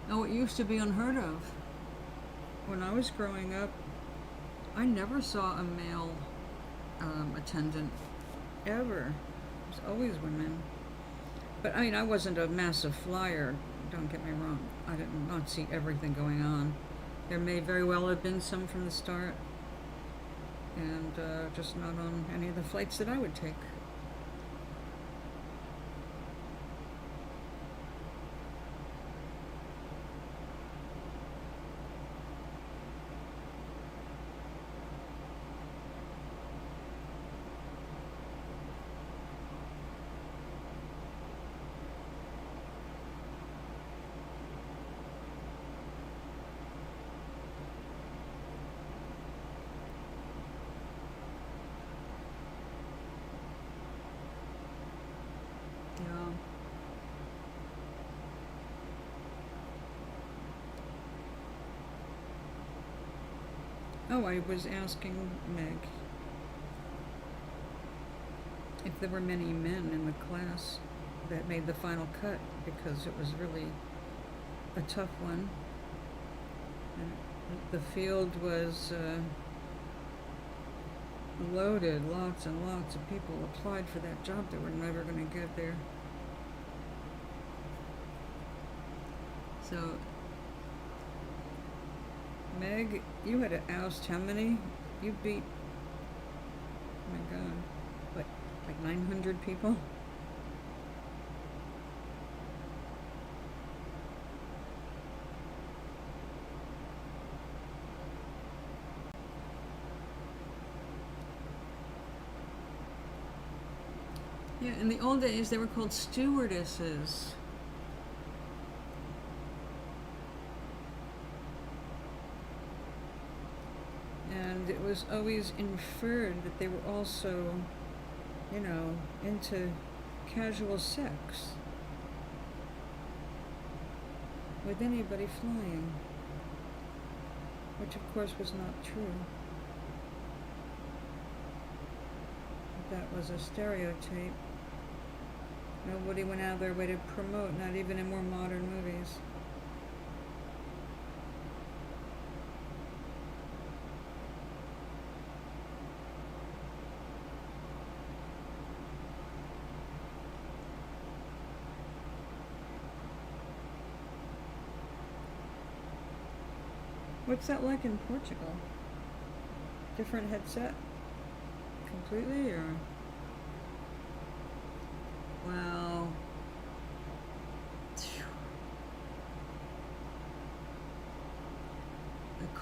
Oh, it used to be unheard of. When I was growing up, I never saw a male attendant, ever. It was always women. But I mean, I wasn't a massive flyer, don't get me wrong. I did not see everything going on. There may very well have been some from the start, and just not on any of the flights that I would take. Yeah. Oh, I was asking Meg if there were many men in the class that made the final cut, because it was really a tough one. And the field was loaded. Lots and lots of people applied for that job that were never going to get there. So, Meg, you had to oust how many? You beat, oh my god, like 900 people? Yeah, in the old days they were called stewardesses. And it was always inferred that they were also, into casual sex. with anybody flying, which of course was not true. That was a stereotype. Nobody went out of their way to promote, not even in more modern movies. What's that like in Portugal? Different headset? Completely, or? Well,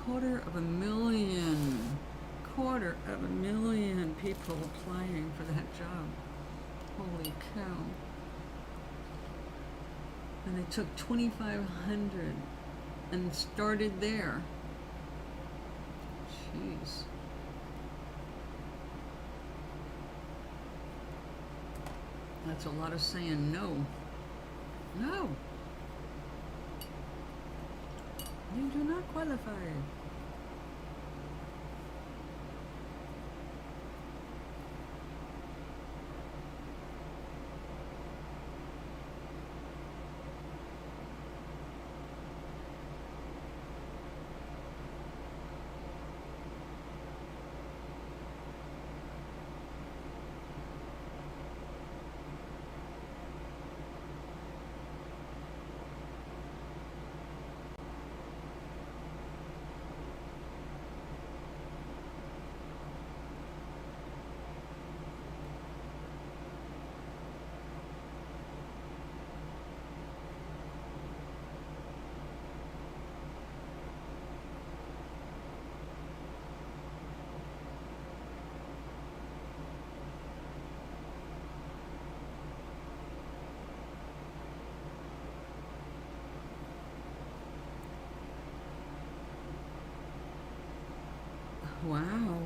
quarter of a million people applying for that job. Holy cow. And they took 2,500 and started there. Jeez. That's a lot of saying no. No. You do not qualify. Wow.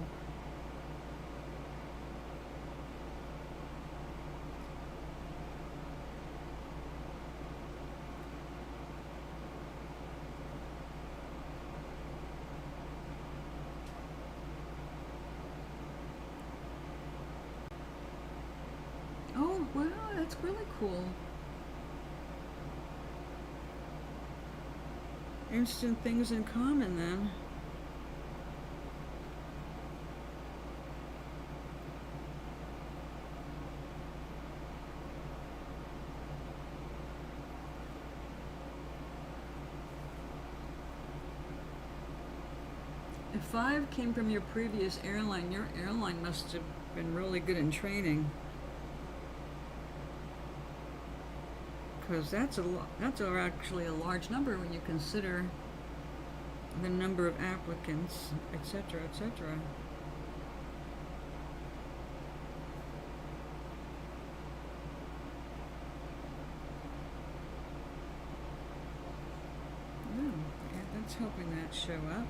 Oh, wow, that's really cool. Instant things in common then. If 5 came from your previous airline, your airline must have Been really good in training. Because that's actually a large number when you consider. the number of applicants, etc., etc. Oh, yeah, that's helping that show up.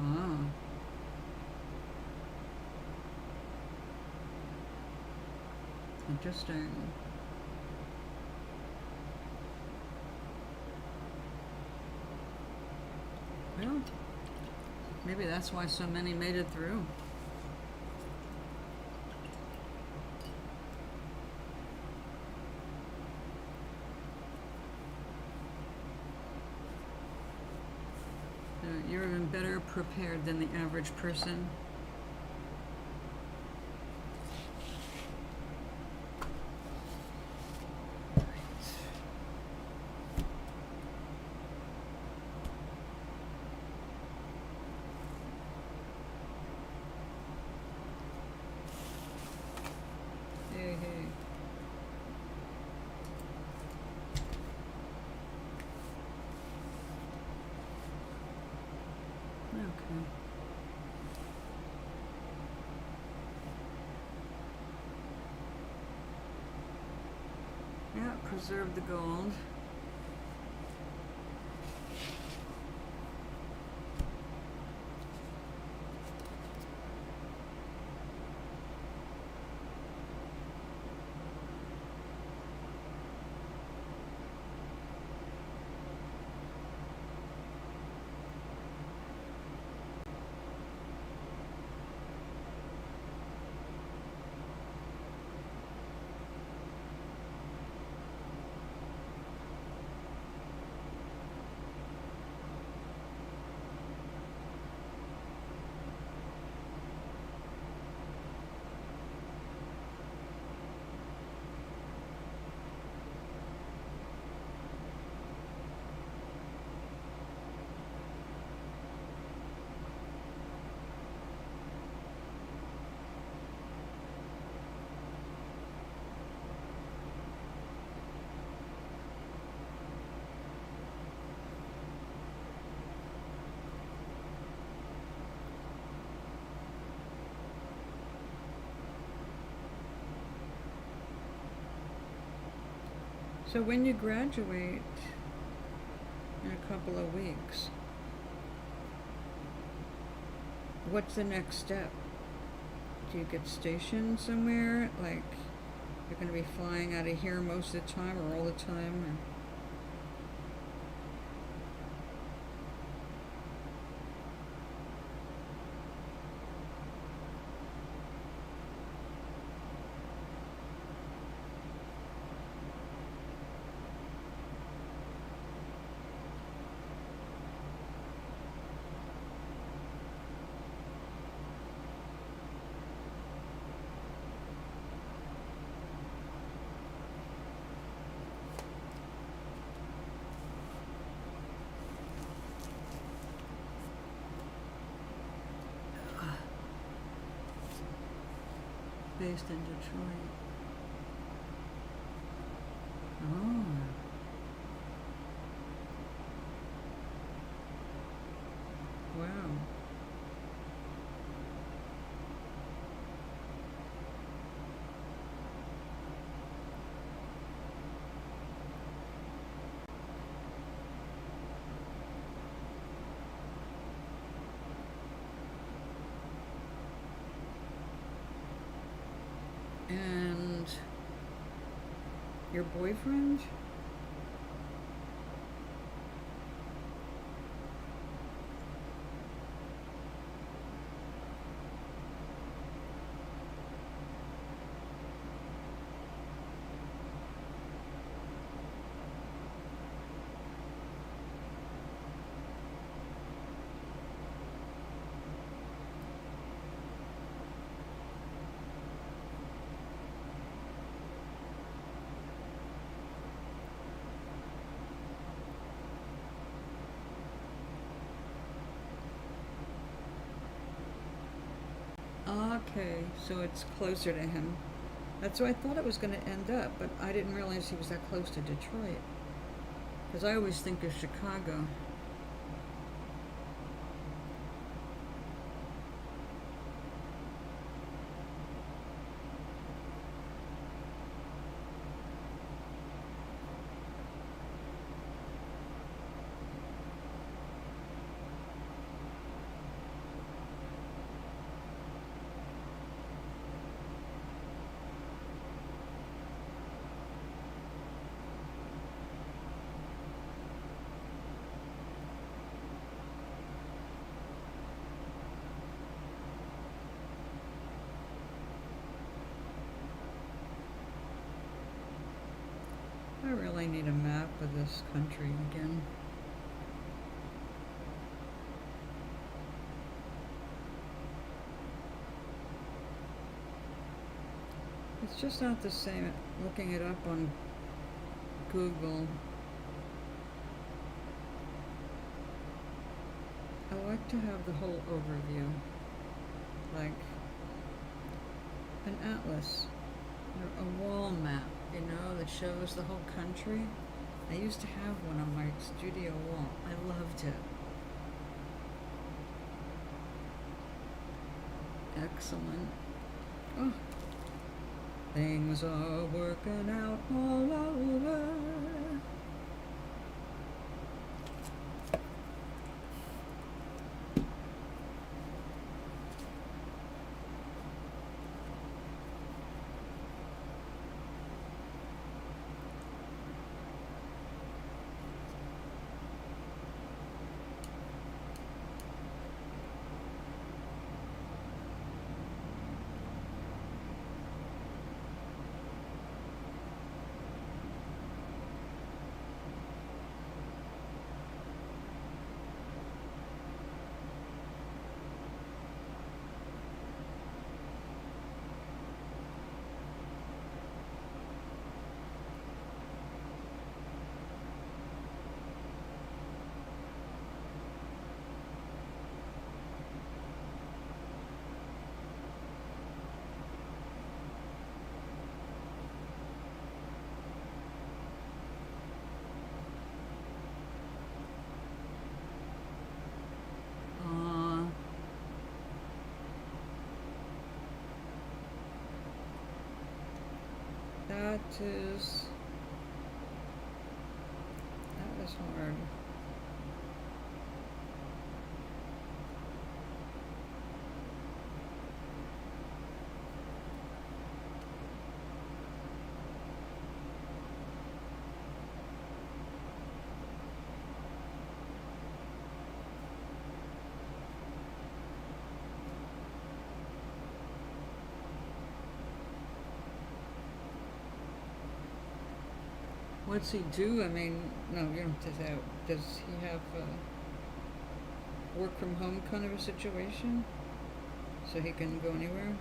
Ah. Interesting. Well, Maybe that's why so many made it through. You're even better prepared than the average person. Hey, hey. Okay. Yeah, preserve the gold. So when you graduate in a couple of weeks, what's the next step? Do you get stationed somewhere? Like, you're going to be flying out of here most of the time or all the time? Or? Based in Detroit. Oh. Wow. And your boyfriend? Okay, so it's closer to him. That's where I thought it was going to end up, but I didn't realize he was that close to Detroit. Because I always think of Chicago. I really need a map of this country again. It's just not the same looking it up on Google. I like to have the whole overview, like an atlas or a wall map, you know, that shows the whole country. I used to have one on my studio wall. I loved it. Excellent. Oh, things are working out all over. That is hard. What's he do? I mean, no, you don't have to say. Does he have a work from home kind of a situation? So he can go anywhere?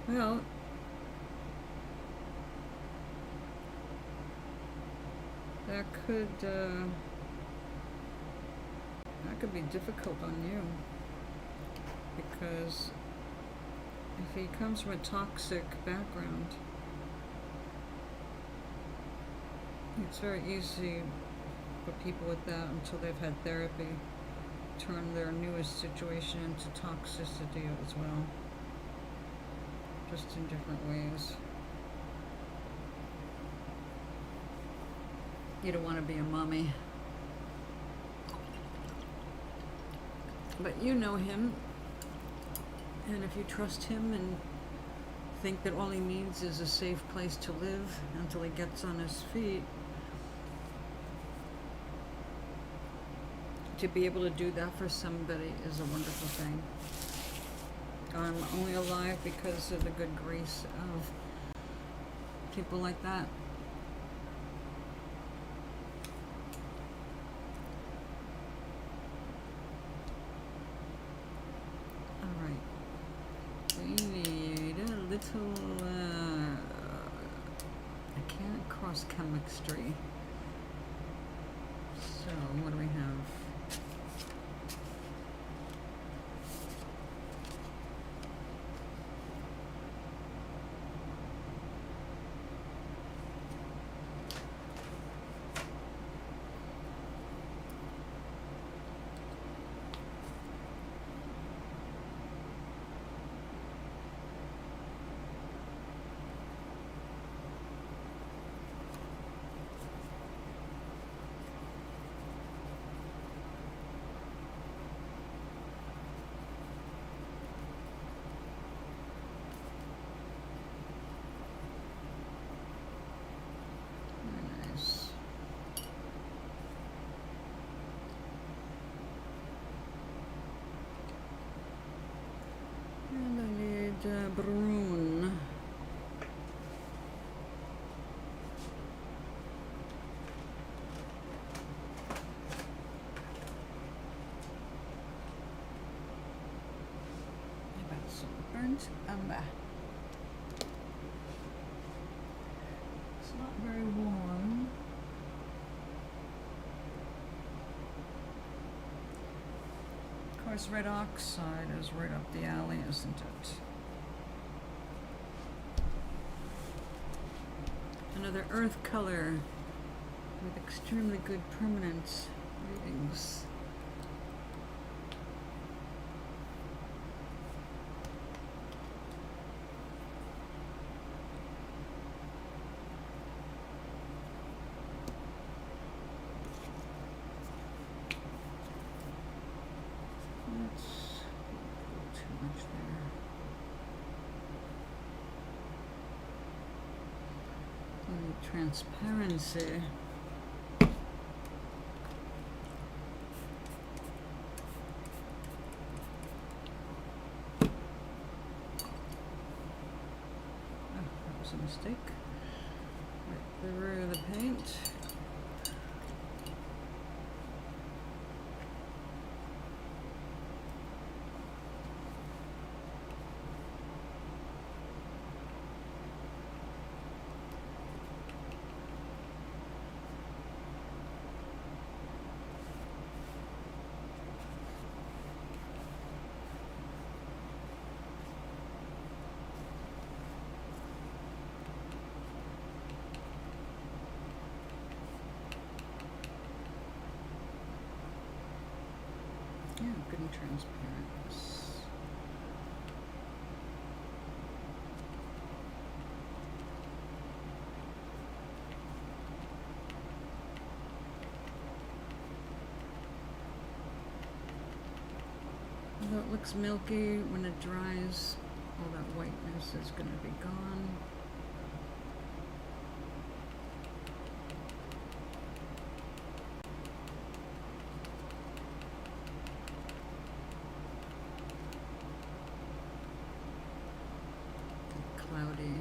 Well, that could that could be difficult on you, because if he comes from a toxic background, it's very easy for people with that, until they've had therapy, turn their newest situation into toxicity as well, just in different ways. You don't want to be a mommy. But you know him, and if you trust him and think that all he needs is a safe place to live until he gets on his feet, to be able to do that for somebody is a wonderful thing. I'm only alive because of the good grace of people like that. We need a little, I can't cross chemistry. So, what do we have? And I need Brune. About some burnt umber. It's not very warm. Of course, red oxide is right up the alley, isn't it? Another earth color with extremely good permanence readings. That's too much there. We need transparency. Oh, that was a mistake. Right through the paint. Yeah, good and transparent. Although it looks milky, when it dries, all that whiteness is going to be gone. Cloudy.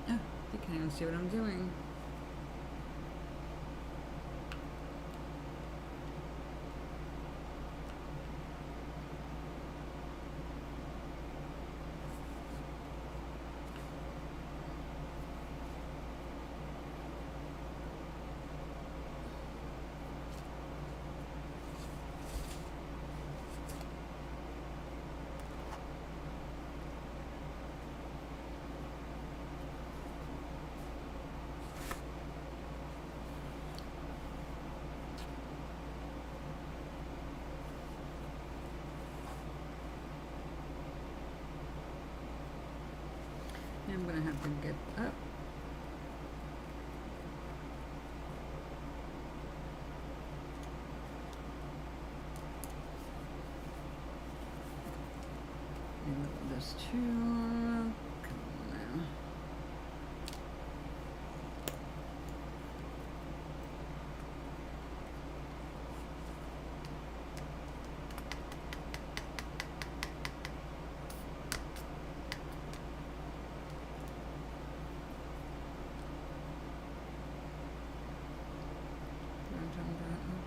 Oh, you can't even see what I'm doing. I'm gonna have to get up. And look at this too. Come on now.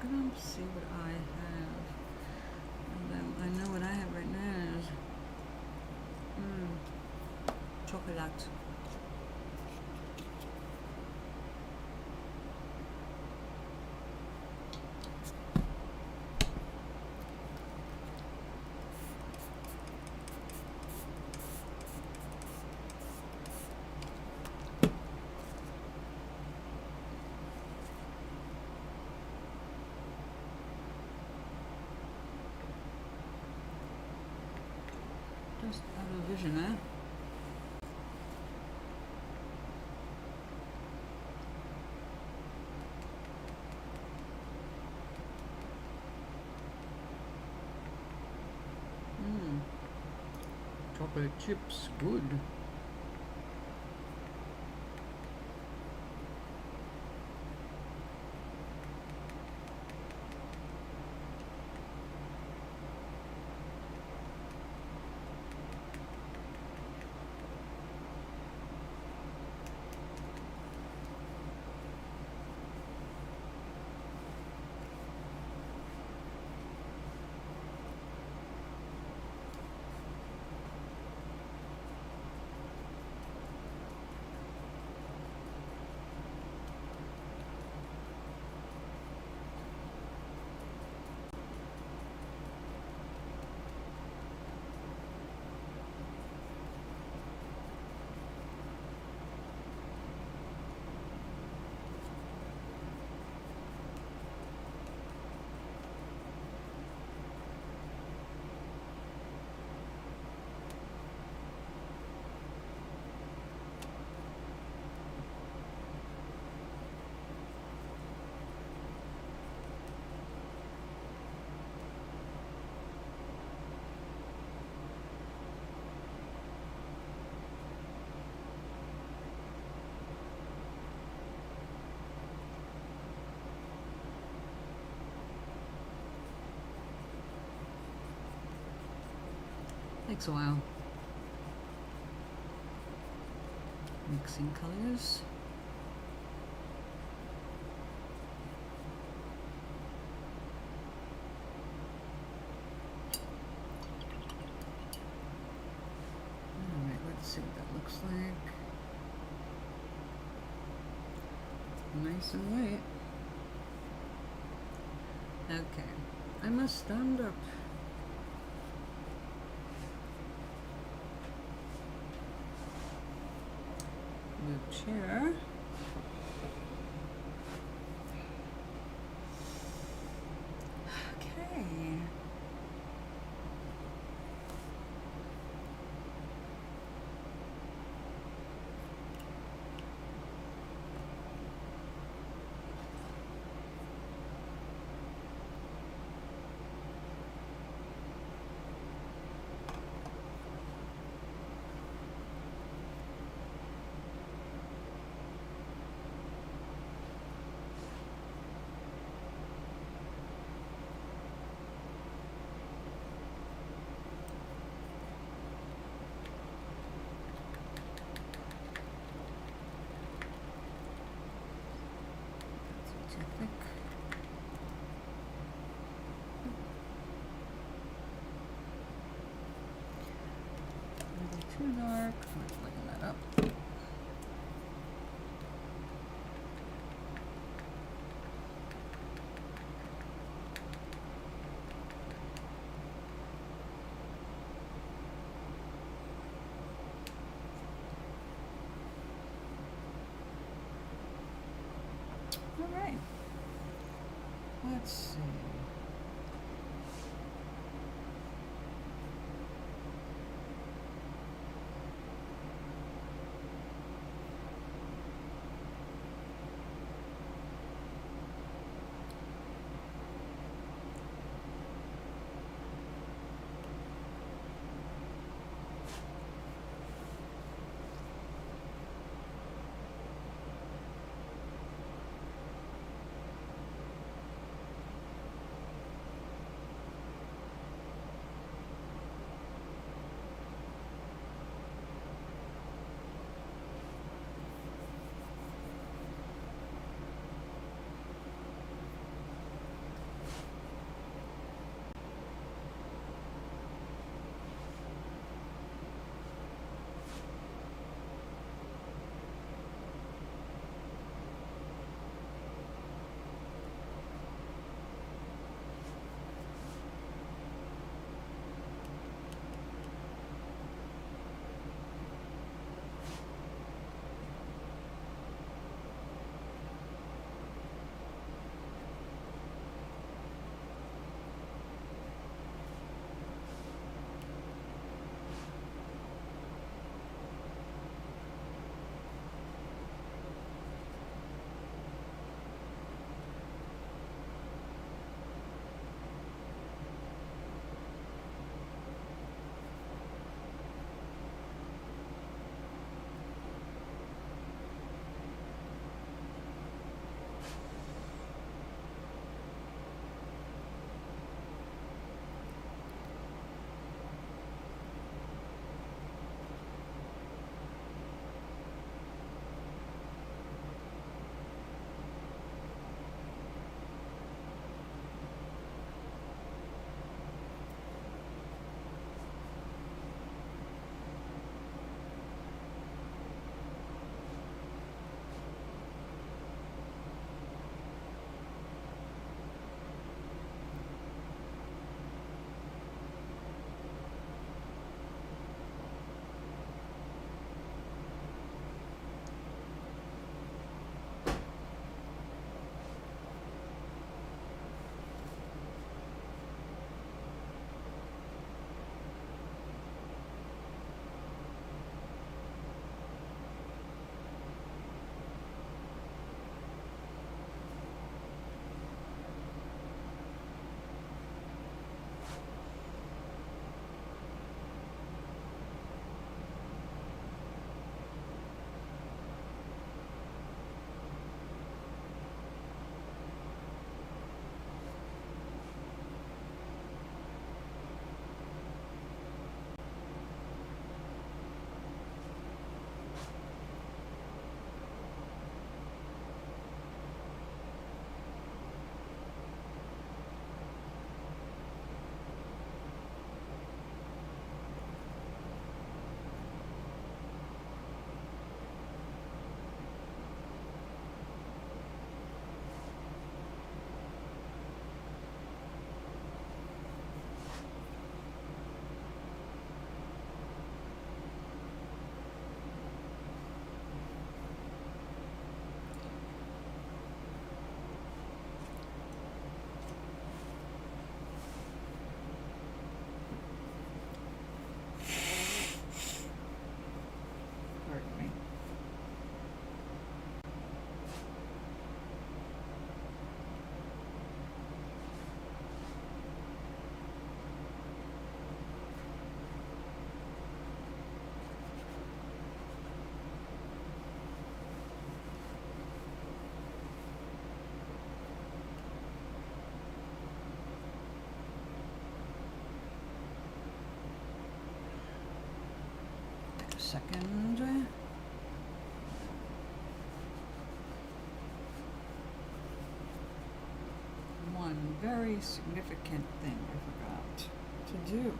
I'm gonna see what I have. And then I know what I have right now is chocolate. Just out of vision, eh? Chocolate chips, good. Takes a while. Mixing colors. Alright, let's see what that looks like. Nice and white. Okay, I must stand up. Move chair. Okay. Thick. Maybe too dark. Let's lighten that up. All right. Let's see. second. One very significant thing I forgot to do.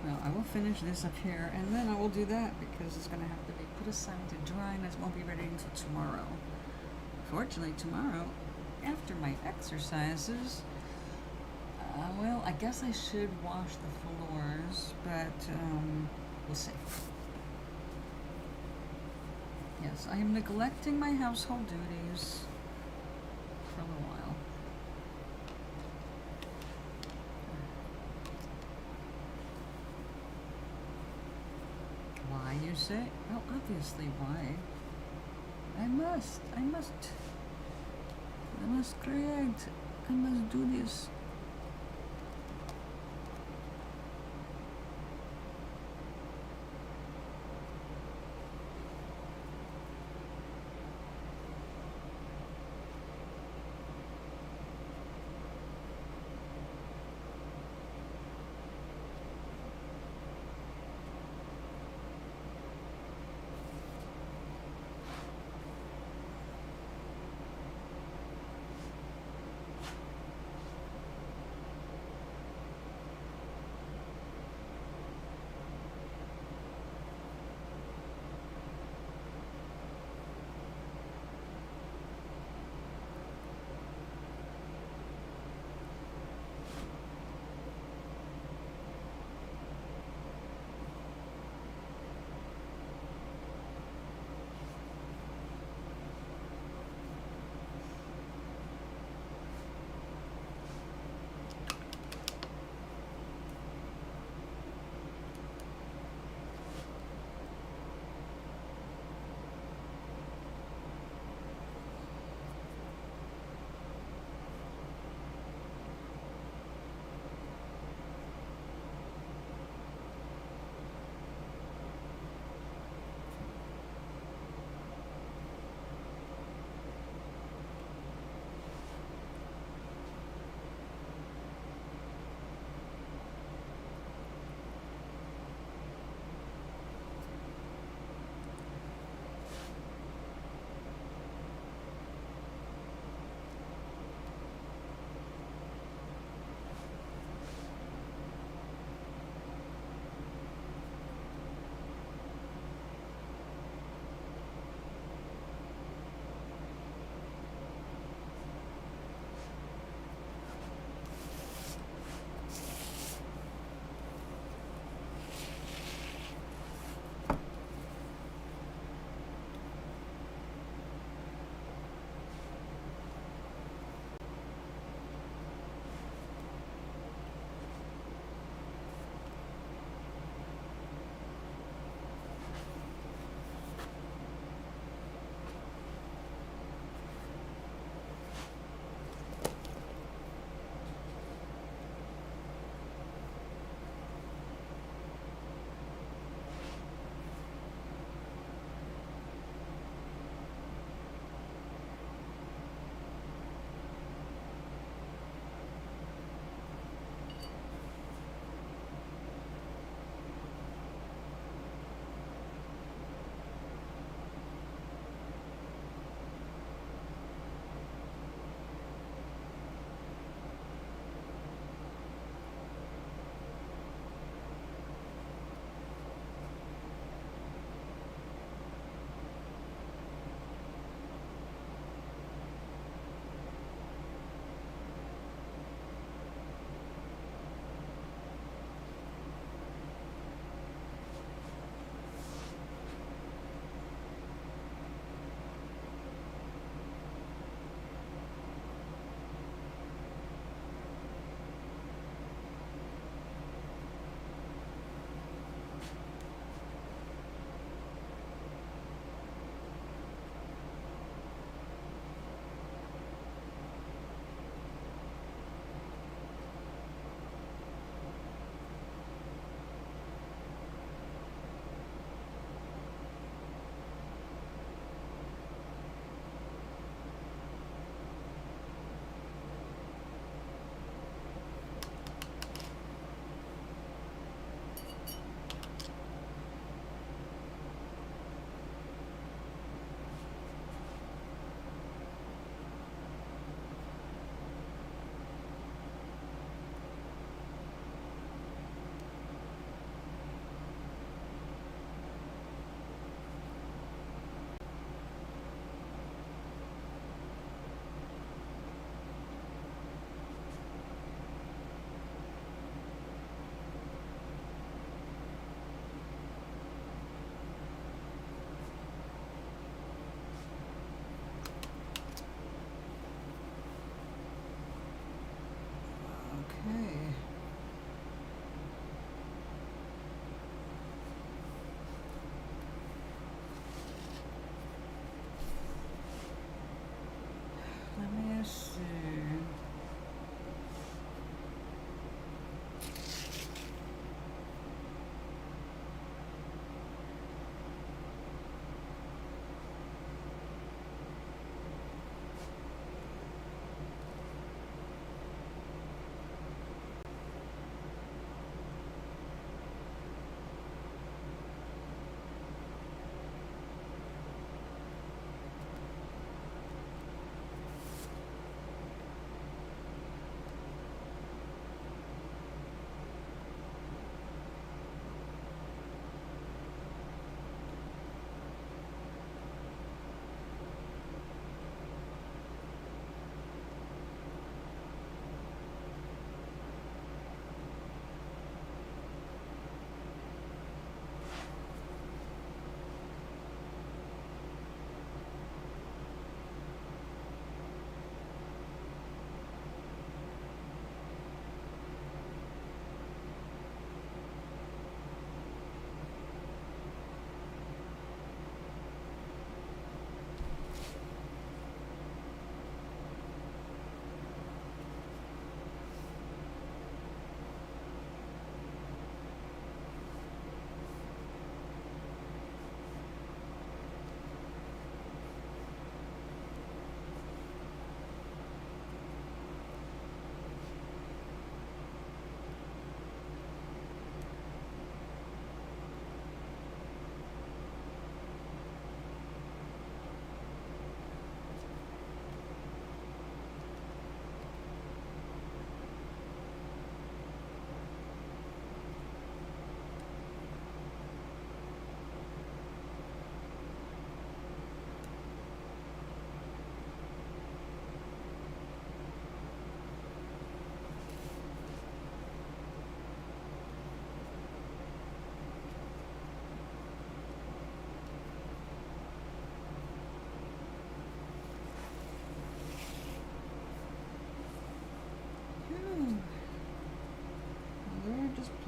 Well, I will finish this up here, and then I will do that because it's going to have to be put aside to dry, and it won't be ready until tomorrow. Fortunately, tomorrow, after my exercises, well, I guess I should wash the floors, but we'll see. Yes, I am neglecting my household duties for a little while. Why, you say? Well, obviously, why? I must create, I must do this.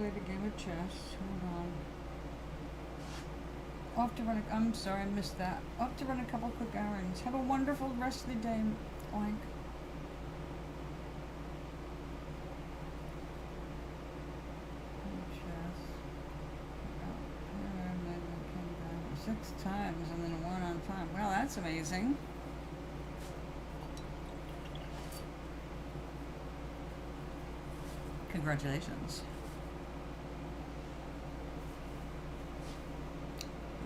played a game of chess. Hold on. Off to run I'm sorry, I missed that. Off to run a couple quick errands. Have a wonderful rest of the day, Oink. Chess. Oh, 6 times and then 1 on time. Well, that's amazing. Congratulations.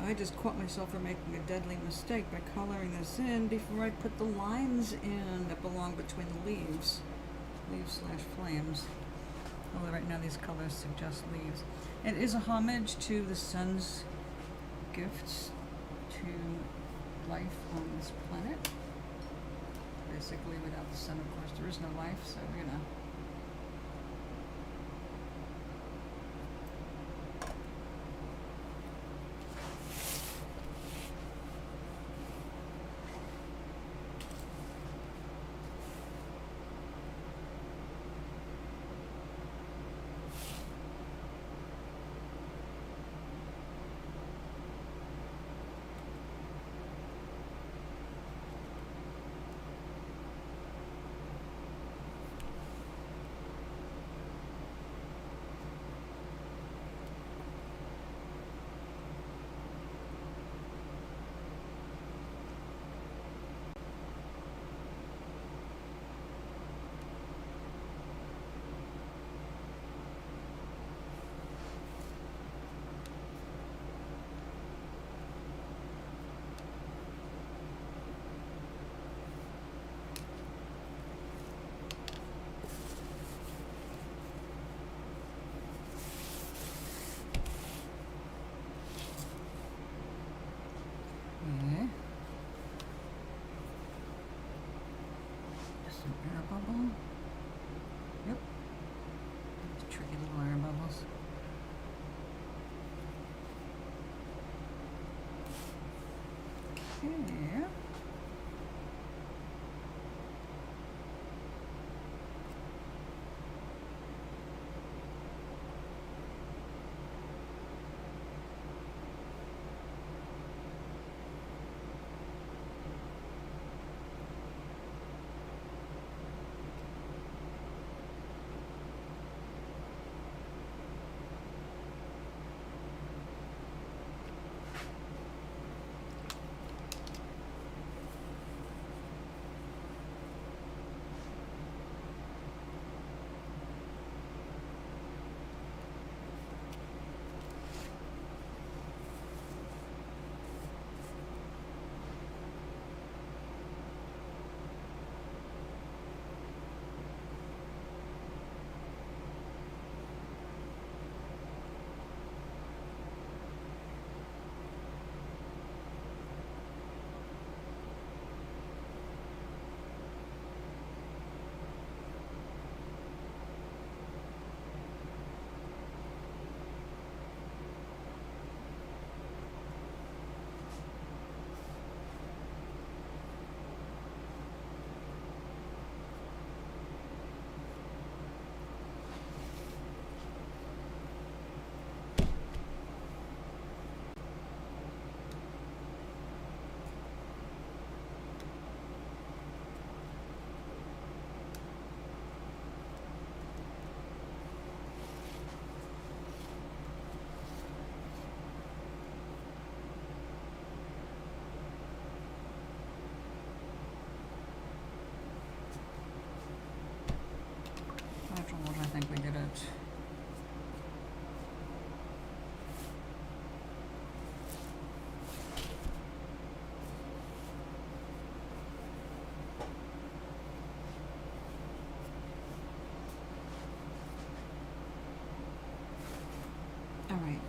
I just caught myself from making a deadly mistake by coloring this in before I put the lines in that belong between the leaves. Leaves/flames. Although right now these colors suggest leaves. It is a homage to the sun's gifts to life on this planet. Basically, without the sun, of course, there is no life, so, you know. Okay. Just an air bubble. Yep. Tricky little air bubbles. Okay. After all, I think we did it. All right,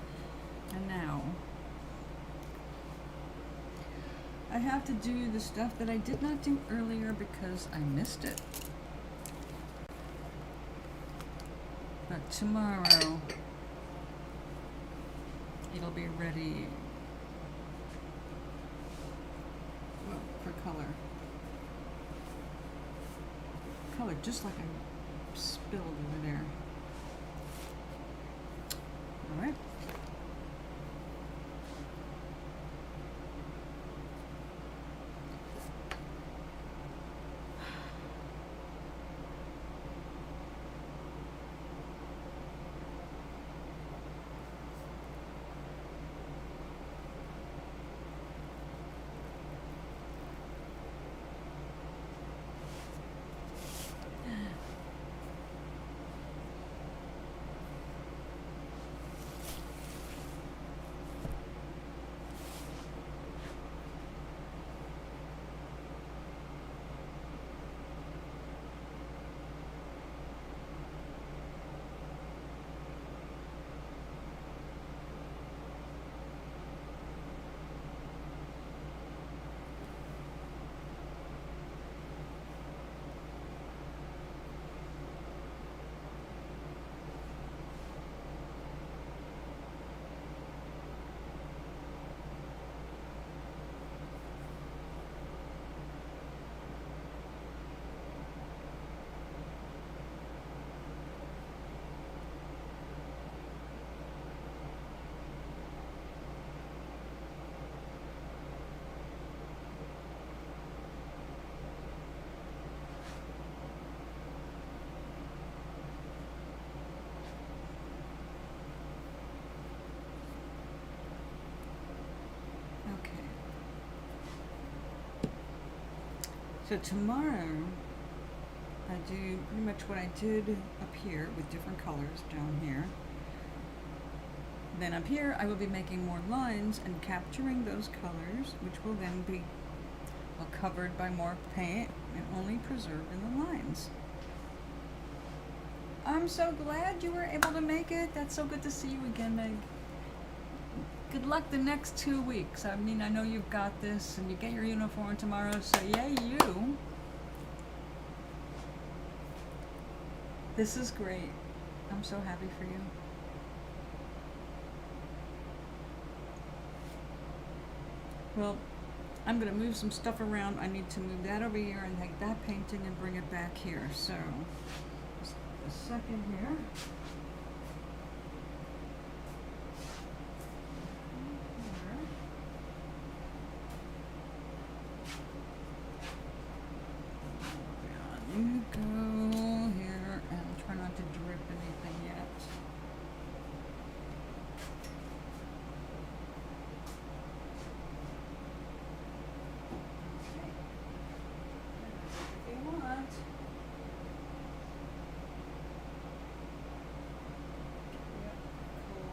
and now I have to do the stuff that I did not do earlier because I missed it. But tomorrow it'll be ready, well, for color. Color, just like I spilled over there. right. Okay. So tomorrow, I do pretty much what I did up here with different colors down here. Then up here, I will be making more lines and capturing those colors, which will then be covered by more paint and only preserved in the lines. I'm so glad you were able to make it. That's so good to see you again, Meg. Good luck the next 2 weeks. I mean, I know you've got this, and you get your uniform tomorrow, so yay you. This is great. I'm so happy for you. Well, I'm going to move some stuff around. I need to move that over here and take that painting and bring it back here. So, just a second here. You go here and try not to drip anything yet. Okay. If you want. Yep, cool.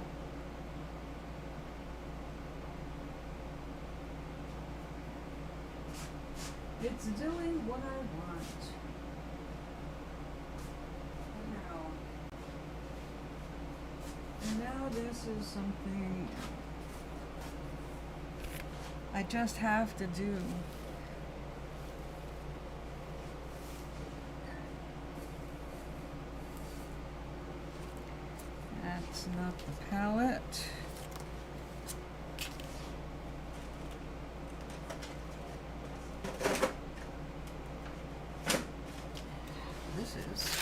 It's doing what I want. And now this is something I just have to do. That's not the palette. This is.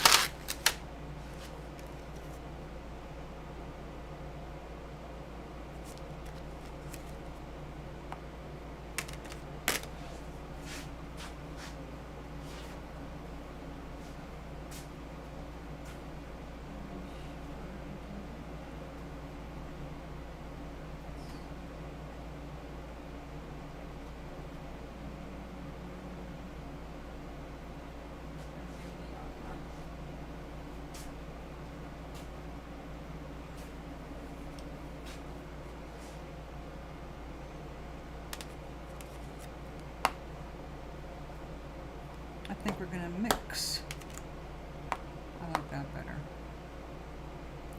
I think we're gonna mix. I like that better.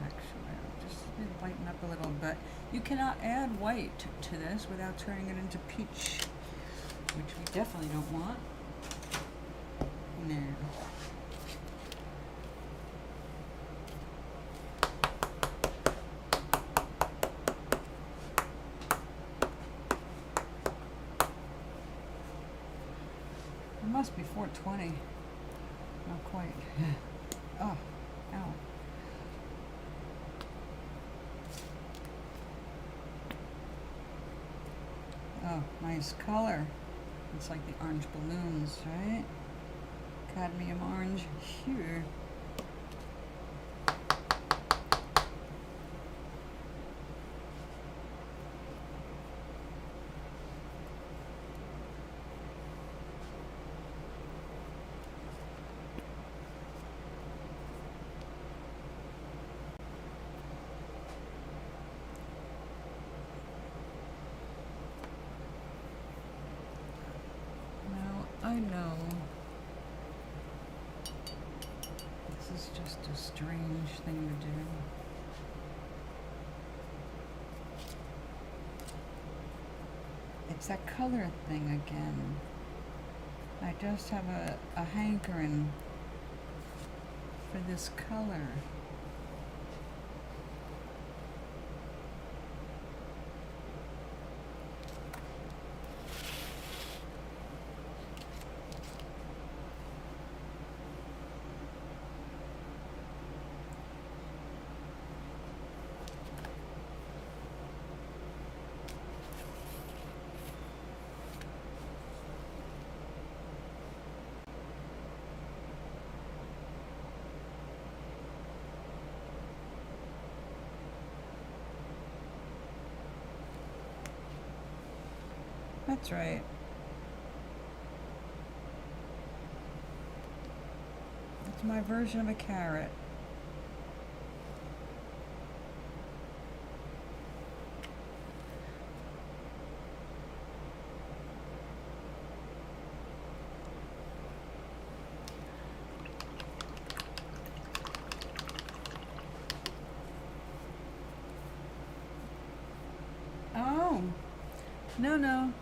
Actually, just lighten up a little bit. You cannot add white to this without turning it into peach, which we definitely don't want. No. It must be 420. Not quite. Oh, ow. Oh, nice color. It's like the orange balloons, right? Cadmium orange. Here. I know this is just a strange thing to do. It's that color thing again. I just have a hankering for this color. That's right. It's my version of a carrot. Oh, no.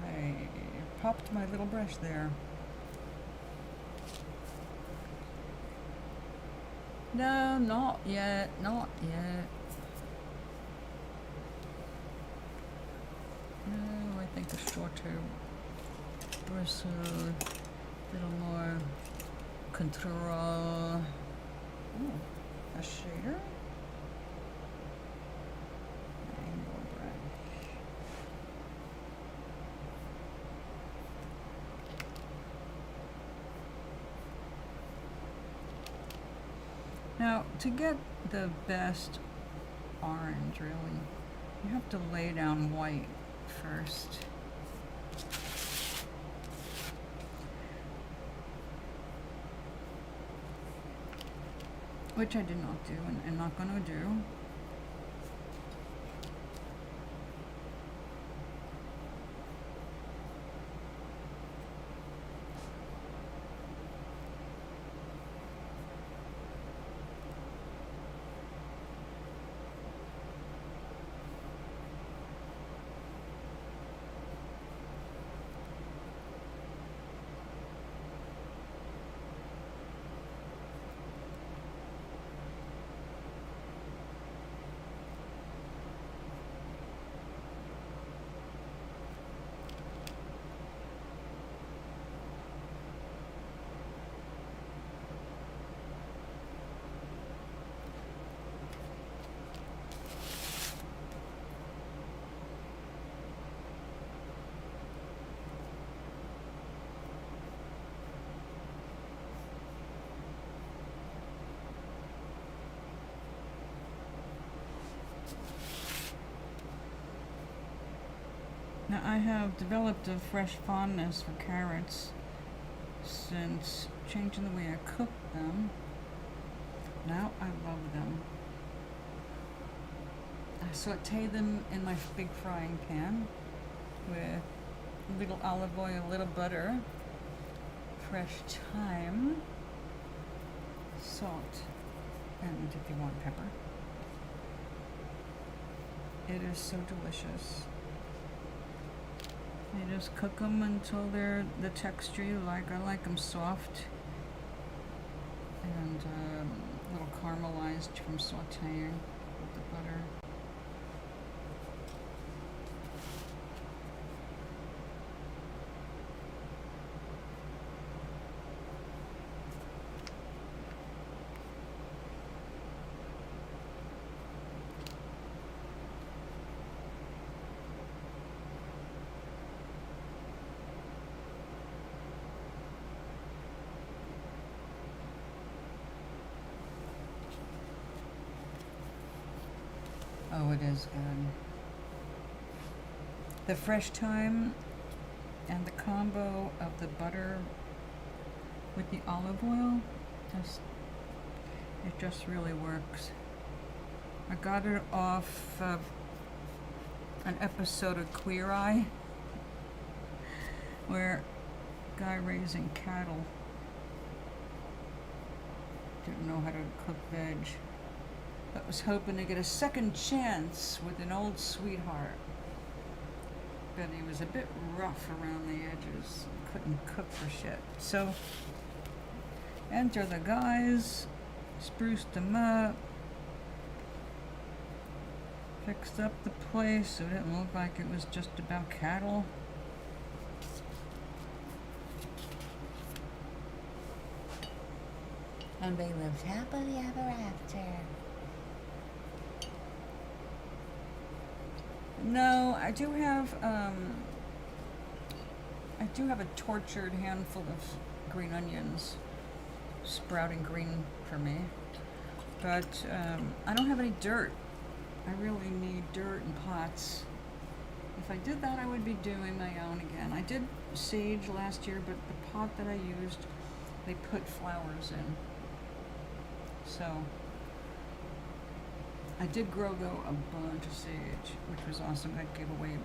I popped my little brush there. No, not yet, not yet. No, I think a shorter bristle, a little more control. Ooh, a shader. Angle brush. Now, to get the best orange, really, you have to lay down white first. Which I did not do and not going to do. Now, I have developed a fresh fondness for carrots since changing the way I cook them. Now I love them. I saute them in my big frying pan with a little olive oil, a little butter, fresh thyme, salt, and if you want pepper. It is so delicious. You just cook them until they're the texture you like. I like them soft and a little caramelized from sauteing with the butter. Oh, it is good. The fresh thyme and the combo of the butter with the olive oil, it just really works. I got it off an episode of Queer Eye where a guy raising cattle didn't know how to cook veg, but was hoping to get a second chance with an old sweetheart. But he was a bit rough around the edges, couldn't cook for shit. So, enter the guys, spruced them up, fixed up the place so it didn't look like it was just about cattle. And they lived happily ever after. No, I do have a tortured handful of green onions sprouting green for me, but I don't have any dirt. I really need dirt and pots. If I did that, I would be doing my own again. I did sage last year, but the pot that I used, they put flowers in. So I did grow, though, a bunch of sage, which was awesome. I gave away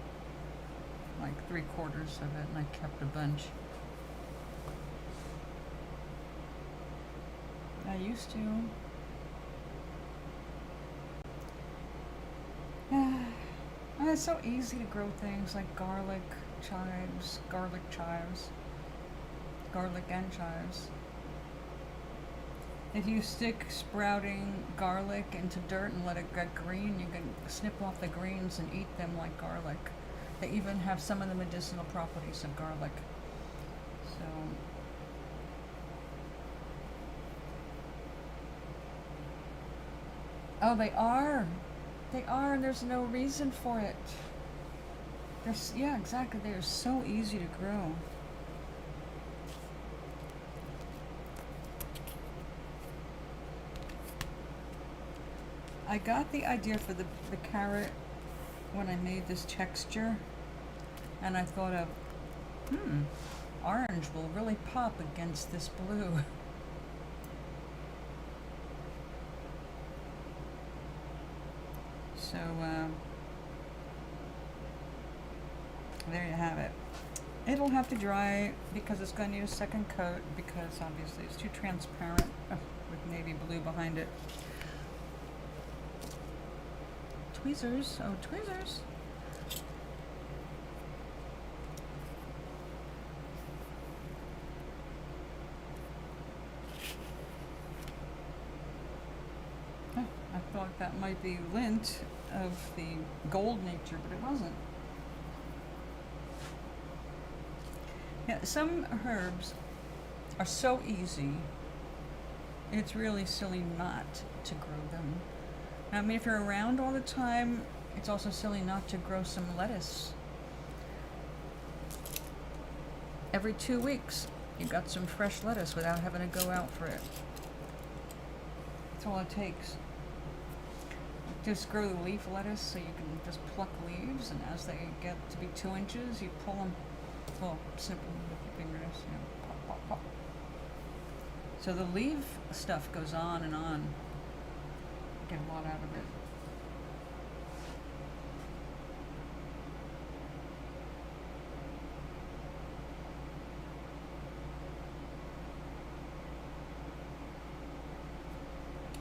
like 3/4 of it, and I kept a bunch. I used to. It's so easy to grow things like garlic and chives. If you stick sprouting garlic into dirt and let it get green, you can snip off the greens and eat them like garlic. They even have some of the medicinal properties of garlic. So, oh, they are, and there's no reason for it. Yeah, exactly. They are so easy to grow. I got the idea for the carrot when I made this texture, and I thought of, orange will really pop against this blue. So, there you have it. It'll have to dry because it's going to need a second coat because obviously it's too transparent with navy blue behind it. Tweezers, oh tweezers. Oh, I thought that might be lint of the gold nature, but it wasn't. Yeah, some herbs are so easy, it's really silly not to grow them. I mean, if you're around all the time, it's also silly not to grow some lettuce. Every 2 weeks, you got some fresh lettuce without having to go out for it. That's all it takes. Just grow the leaf lettuce so you can just pluck leaves, and as they get to be 2 inches, you pull them, well, snip them with your fingers, you know, pop, pop, pop. So the leaf stuff goes on and on. Get a lot out of it.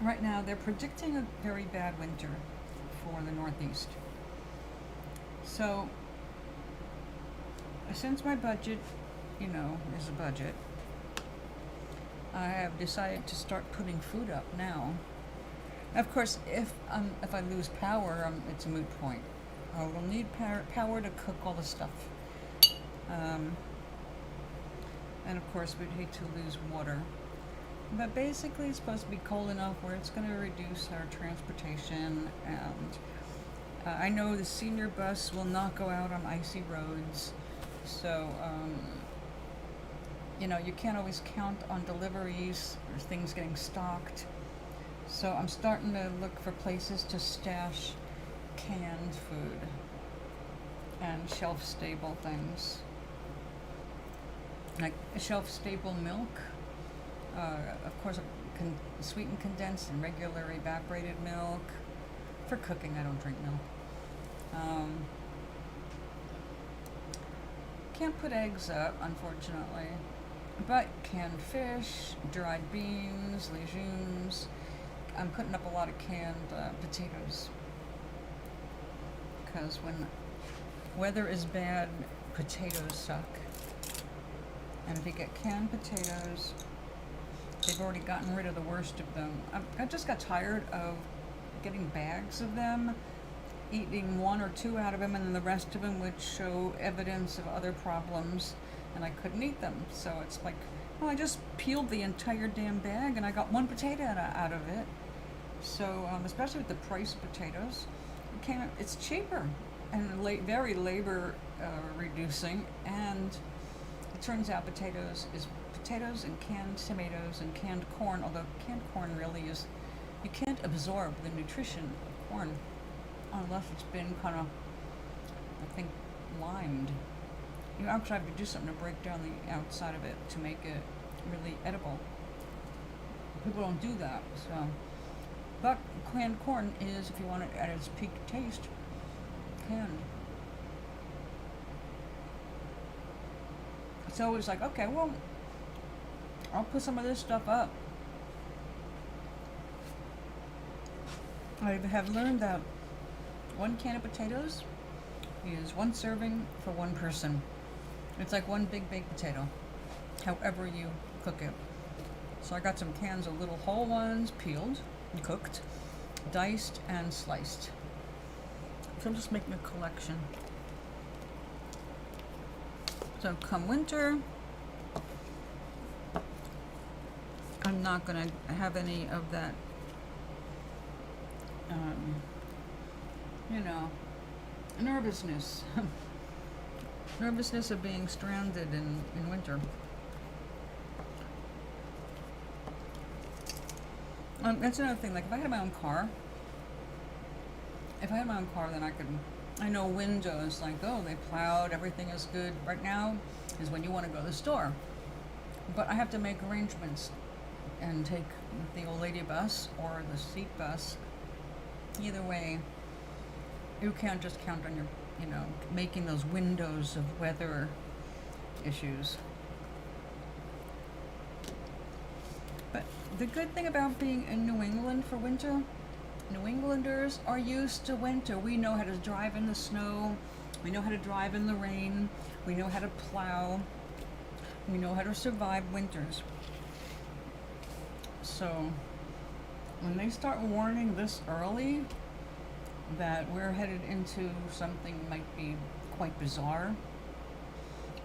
Right now, they're predicting a very bad winter for the Northeast. So, since my budget, you know, is a budget, I have decided to start putting food up now. Of course, if I lose power, it's a moot point. I will need power to cook all the stuff. And of course, we'd hate to lose water. But basically, it's supposed to be cold enough where it's going to reduce our transportation. And I know the senior bus will not go out on icy roads. So, you know, you can't always count on deliveries or things getting stocked. So I'm starting to look for places to stash canned food and shelf-stable things. Like shelf-stable milk, of course, sweetened condensed and regular evaporated milk. For cooking, I don't drink milk. Can't put eggs up, unfortunately, but canned fish, dried beans, legumes. I'm putting up a lot of canned potatoes because when weather is bad, potatoes suck. And if you get canned potatoes, they've already gotten rid of the worst of them. I just got tired of getting bags of them, eating one or two out of them, and then the rest of them would show evidence of other problems, and I couldn't eat them. So it's like, well, I just peeled the entire damn bag, and I got one potato out of it. So, especially with the price of potatoes, it's cheaper and very labor reducing, and it turns out potatoes and canned tomatoes and canned corn, although canned corn really is, you can't absorb the nutrition of corn unless it's been kind of, I think, limed. You actually have to do something to break down the outside of it to make it really edible. People don't do that, so. But canned corn is, if you want it at its peak taste, canned. So it's like, okay, well, I'll put some of this stuff up. I have learned that 1 can of potatoes is 1 serving for 1 person. It's like 1 big baked potato, however you cook it. So I got some cans of little whole ones, peeled and cooked, diced and sliced. So I'm just making a collection. So come winter, I'm not gonna have any of that, nervousness. Nervousness of being stranded in winter. That's another thing, like if I had my own car, then I know windows, like, oh, they plowed, everything is good. Right now is when you want to go to the store. But I have to make arrangements and take the old lady bus or the seat bus. Either way, you can't just count on your, making those windows of weather issues. But the good thing about being in New England for winter, New Englanders are used to winter. We know how to drive in the snow. We know how to drive in the rain. We know how to plow. We know how to survive winters. So when they start warning this early that we're headed into something might be quite bizarre,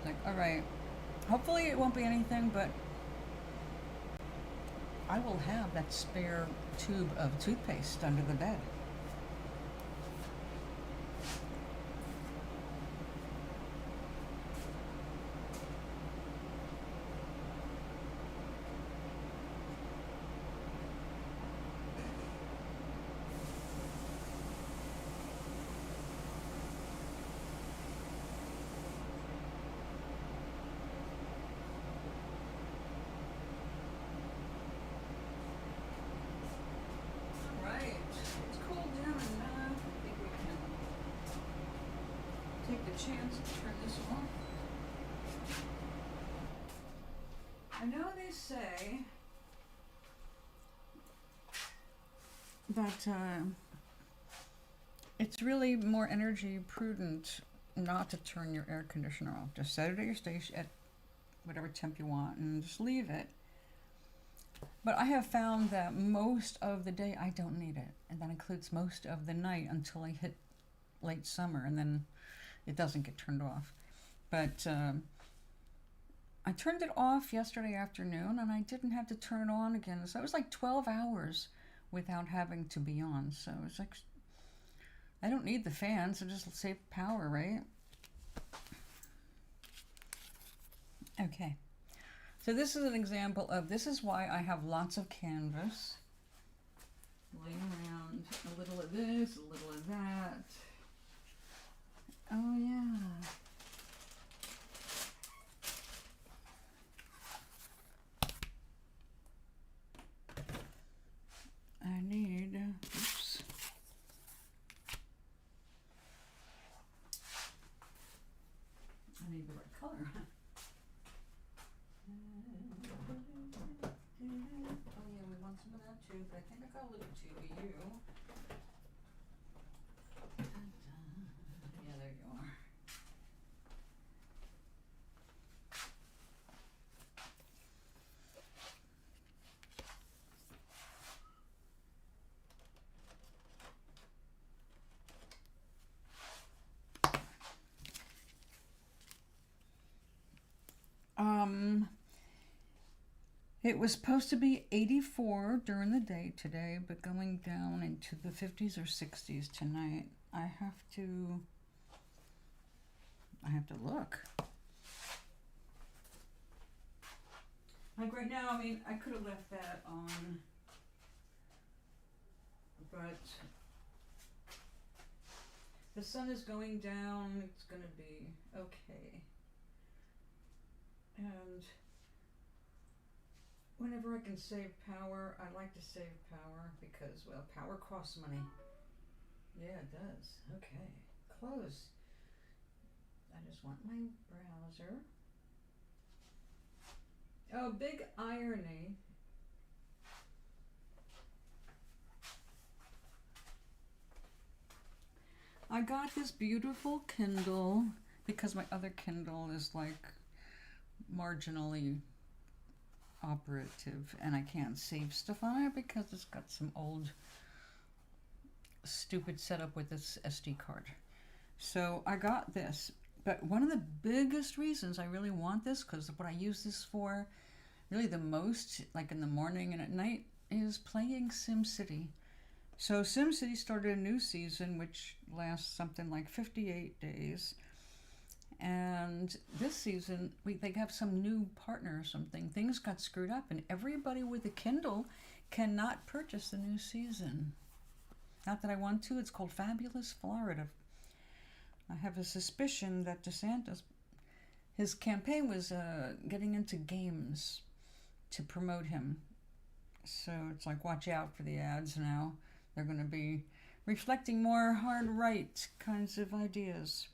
like, all right, hopefully it won't be anything, but I will have that spare tube of toothpaste under the bed. Chance to turn this off. I know they say that it's really more energy prudent not to turn your air conditioner off. Just set it at your station at whatever temp you want and just leave it. But I have found that most of the day I don't need it, and that includes most of the night until I hit late summer, and then it doesn't get turned off. But I turned it off yesterday afternoon, and I didn't have to turn it on again. So it was like 12 hours without having to be on. So it's like, I don't need the fan, so just save power, right? Okay. So this is an example of, this is why I have lots of canvas. laying around. A little of this, a little of that. Oh yeah. I need, oops. I need the right color. Oh yeah, we want some of that too, but I think I got a little too for you. Yeah, there you are. It was supposed to be 84 during the day today, but going down into the 50s or 60s tonight. I have to look. Like right now, I mean, I could have left that on, but the sun is going down. It's going to be okay. And whenever I can save power, I like to save power because, well, power costs money. Yeah, it does. Okay. Close. I just want my browser. Oh, big irony. I got this beautiful Kindle because my other Kindle is like marginally operative and I can't save stuff on it because it's got some old stupid setup with this SD card. So I got this, but one of the biggest reasons I really want this, because what I use this for really the most, like in the morning and at night, is playing SimCity. So SimCity started a new season which lasts something like 58 days. And this season, they have some new partner or something. Things got screwed up, and everybody with a Kindle cannot purchase the new season. Not that I want to. It's called Fabulous Florida. I have a suspicion that DeSantis, his campaign was getting into games to promote him. So it's like, watch out for the ads now. They're going to be reflecting more hard right kinds of ideas.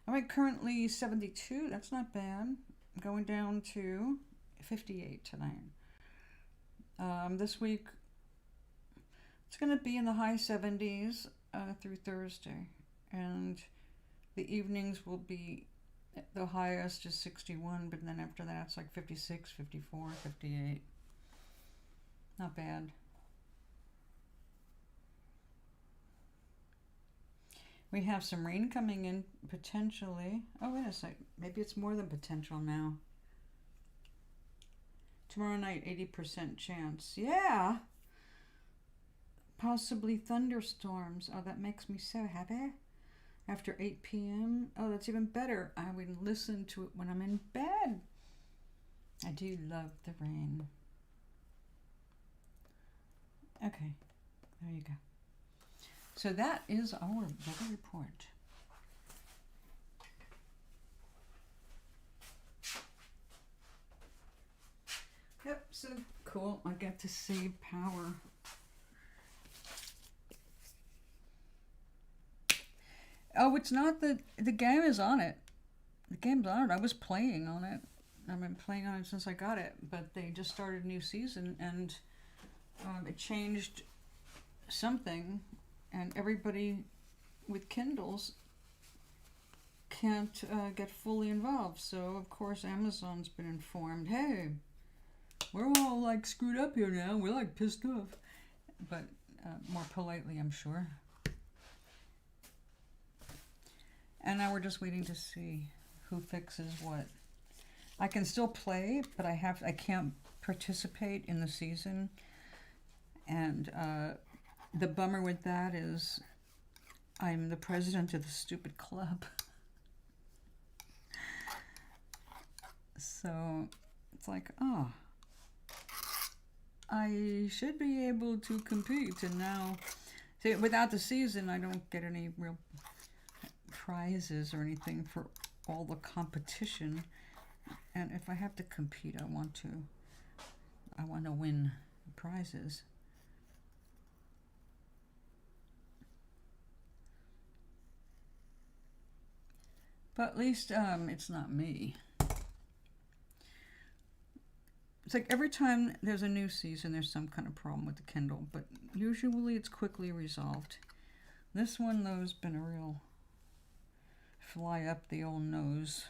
I'm at currently 72. That's not bad. I'm going down to 58 tonight. This week, it's going to be in the high 70s through Thursday. And the evenings will be, the highest is 61, but then after that it's like 56, 54, 58. Not bad. We have some rain coming in, potentially. Oh, wait a sec. Maybe it's more than potential now. Tomorrow night, 80% chance. Yeah! Possibly thunderstorms. Oh, that makes me so happy. After 8 p.m. Oh, that's even better. I would listen to it when I'm in bed. I do love the rain. Okay, there you go. So that is our weather report. Yep, so cool. I get to save power. Oh, it's not the game is on it. The game's on it. I was playing on it. I've been playing on it since I got it, but they just started a new season and it changed something, and everybody with Kindles can't get fully involved. So of course Amazon's been informed, hey, we're all like screwed up here now. We're like pissed off, but more politely, I'm sure. And now we're just waiting to see who fixes what. I can still play, but I can't participate in the season. And the bummer with that is I'm the president of the stupid club. So it's like, oh. I should be able to compete. And now, see, without the season, I don't get any real prizes or anything for all the competition. And if I have to compete, I want to win prizes. But at least it's not me. It's like every time there's a new season, there's some kind of problem with the Kindle, but usually it's quickly resolved. This one, though, has been a real fly up the old nose.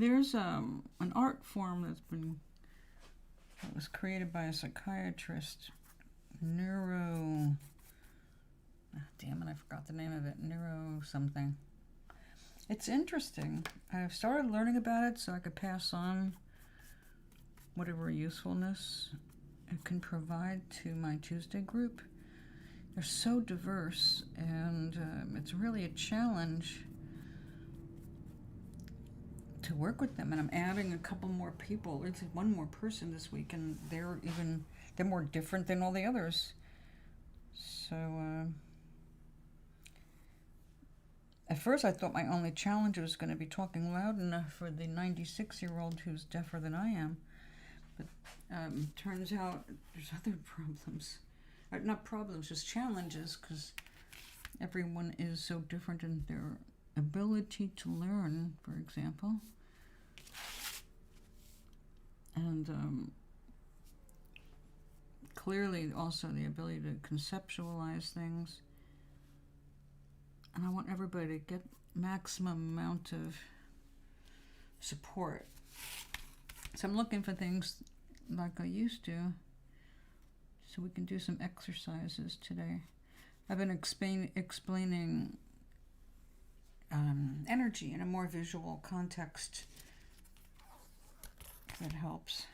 There's an art form that was created by a psychiatrist, damn it, I forgot the name of it, neuro something. It's interesting. I've started learning about it so I could pass on whatever usefulness it can provide to my Tuesday group. They're so diverse, and it's really a challenge to work with them. And I'm adding a couple more people. It's one more person this week, and they're more different than all the others. So at first I thought my only challenge was going to be talking loud enough for the 96-year-old who's deafer than I am. But turns out there's other problems. Not problems, just challenges, because everyone is so different in their ability to learn, for example. And clearly also the ability to conceptualize things. And I want everybody to get maximum amount of support. So I'm looking for things like I used to, so we can do some exercises today. I've been explaining energy in a more visual context. That helps.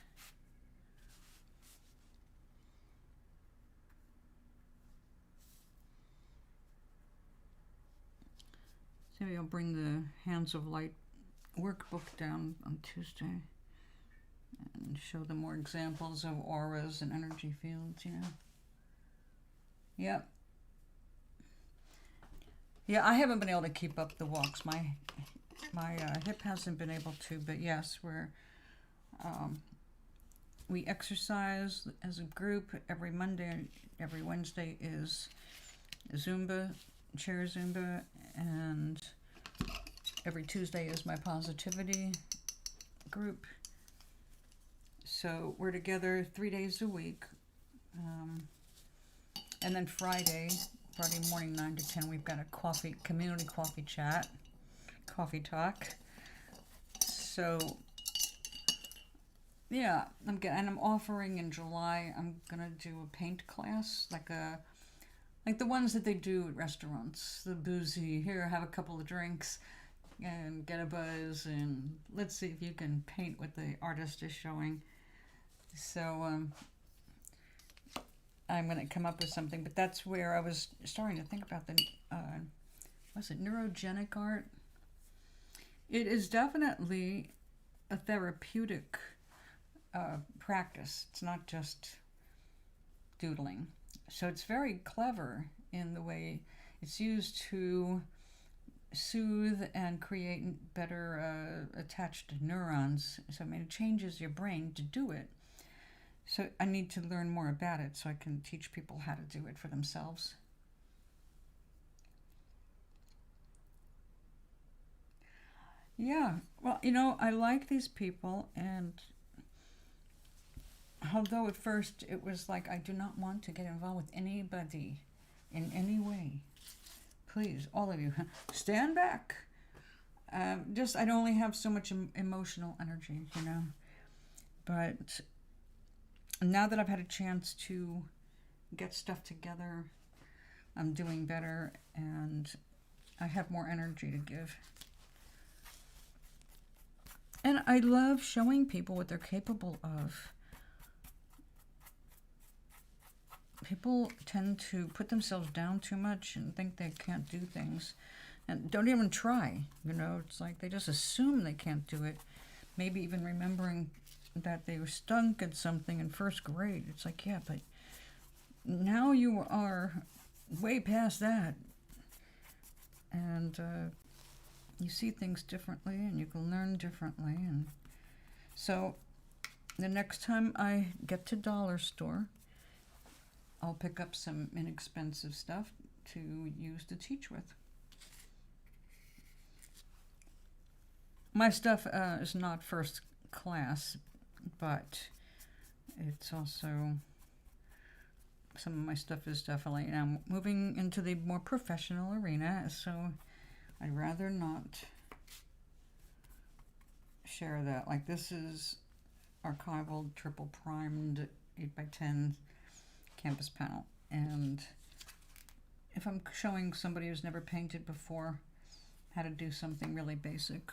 So maybe I'll bring the Hands of Light workbook down on Tuesday and show them more examples of auras and energy fields, Yep. Yeah, I haven't been able to keep up the walks. My hip hasn't been able to, but yes, we exercise as a group every Monday. Every Wednesday is Zumba, chair Zumba, and every Tuesday is my positivity group. So we're together 3 days a week. And then Friday morning, 9 to 10, we've got a community coffee chat, coffee talk. So Yeah, I'm offering in July. I'm gonna do a paint class, like the ones that they do at restaurants. The boozy, here, have a couple of drinks, and get a buzz, and let's see if you can paint what the artist is showing. So I'm gonna come up with something, but that's where I was starting to think about the was it neurogenic art? It is definitely a therapeutic practice. It's not just doodling. So it's very clever in the way it's used to soothe and create better attached neurons. So I mean, it changes your brain to do it. So I need to learn more about it so I can teach people how to do it for themselves. Yeah, well, I like these people, and although at first it was like, I do not want to get involved with anybody in any way. Please, all of you, stand back. I'd only have so much emotional energy, But now that I've had a chance to get stuff together, I'm doing better, and I have more energy to give. And I love showing people what they're capable of. People tend to put themselves down too much and think they can't do things and don't even try. It's like they just assume they can't do it. Maybe even remembering that they were stunk at something in first grade. It's like, yeah, but now you are way past that. And you see things differently, and you can learn differently. And so the next time I get to dollar store, I'll pick up some inexpensive stuff to use to teach with. My stuff is not first class, but it's also, some of my stuff is definitely, and I'm moving into the more professional arena, so I'd rather not share that. Like, this is archival triple primed 8x10 canvas panel, and if I'm showing somebody who's never painted before how to do something really basic,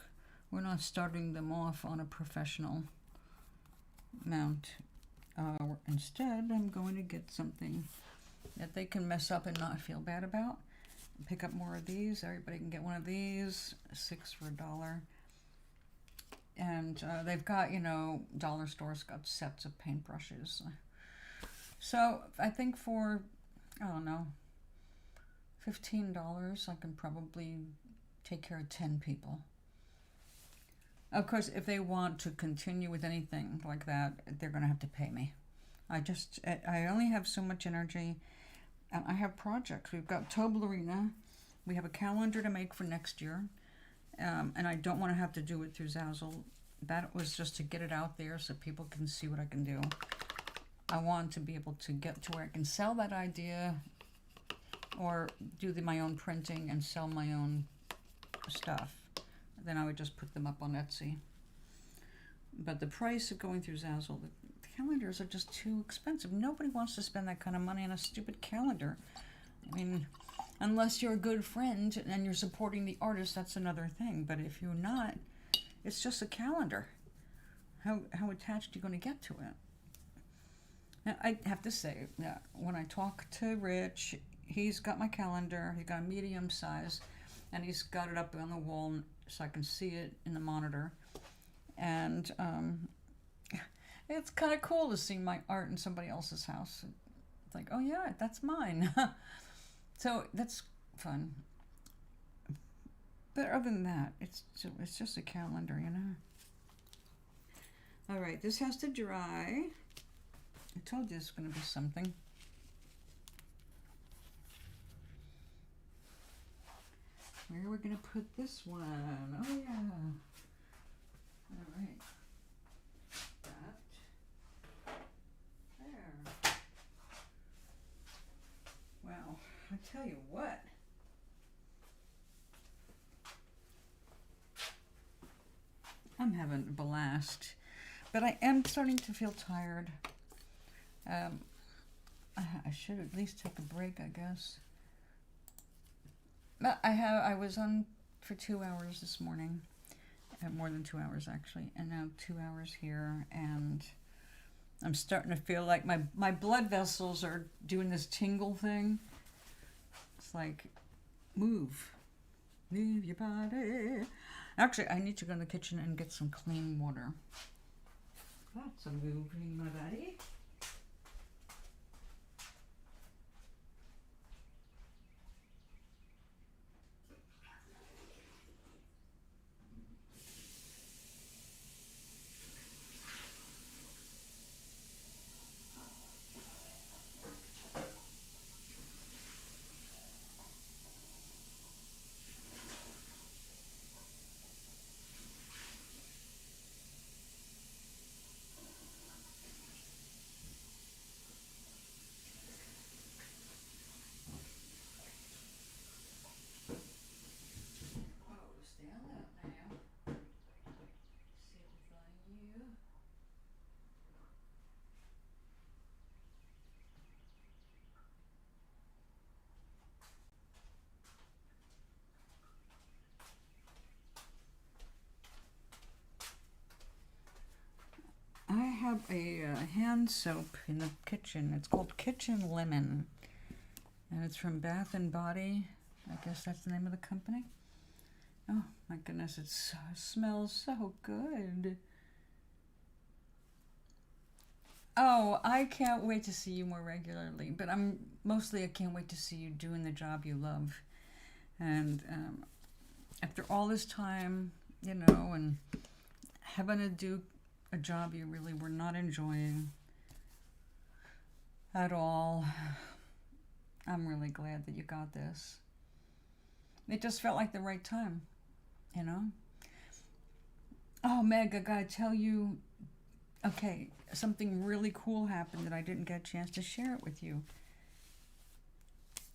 we're not starting them off on a professional mount. Instead, I'm going to get something that they can mess up and not feel bad about. Pick up more of these. Everybody can get one of these, 6 for $1. And they've got, dollar stores got sets of paintbrushes. So I think for, I don't know, $15, I can probably take care of 10 people. Of course, if they want to continue with anything like that, they're going to have to pay me. I only have so much energy, and I have projects. We've got Toblerina. We have a calendar to make for next year, and I don't want to have to do it through Zazzle. That was just to get it out there so people can see what I can do. I want to be able to get to where I can sell that idea or do my own printing and sell my own stuff. Then I would just put them up on Etsy. But the price of going through Zazzle, the calendars are just too expensive. Nobody wants to spend that kind of money on a stupid calendar. I mean, unless you're a good friend and you're supporting the artist, that's another thing. But if you're not, it's just a calendar. How attached are you going to get to it? Now, I have to say, when I talk to Rich, he's got my calendar. He's got a medium size, and he's got it up on the wall so I can see it in the monitor. And it's kind of cool to see my art in somebody else's house. It's like, oh yeah, that's mine. So that's fun. But other than that, it's just a calendar, All right, this has to dry. I told you it's going to be something. Where are we going to put this one? Oh, yeah. All right. That. There. Well, I tell you what. I'm having a blast. But I am starting to feel tired. I should at least take a break, I guess. But I was on for 2 hours this morning. More than 2 hours actually, and now 2 hours here, and I'm starting to feel like my blood vessels are doing this tingle thing. It's like, move your body. Actually, I need to go in the kitchen and get some clean water. That's a moving my body. Stand up now. Sit on you. I have a hand soap in the kitchen. It's called Kitchen Lemon, and it's from Bath and Body. I guess that's the name of the company. Oh my goodness, it smells so good. Oh, I can't wait to see you more regularly, but I can't wait to see you doing the job you love. And after all this time, and having to do a job you really were not enjoying at all, I'm really glad that you got this. It just felt like the right time, Oh, Meg, I gotta tell you, okay, something really cool happened that I didn't get a chance to share it with you.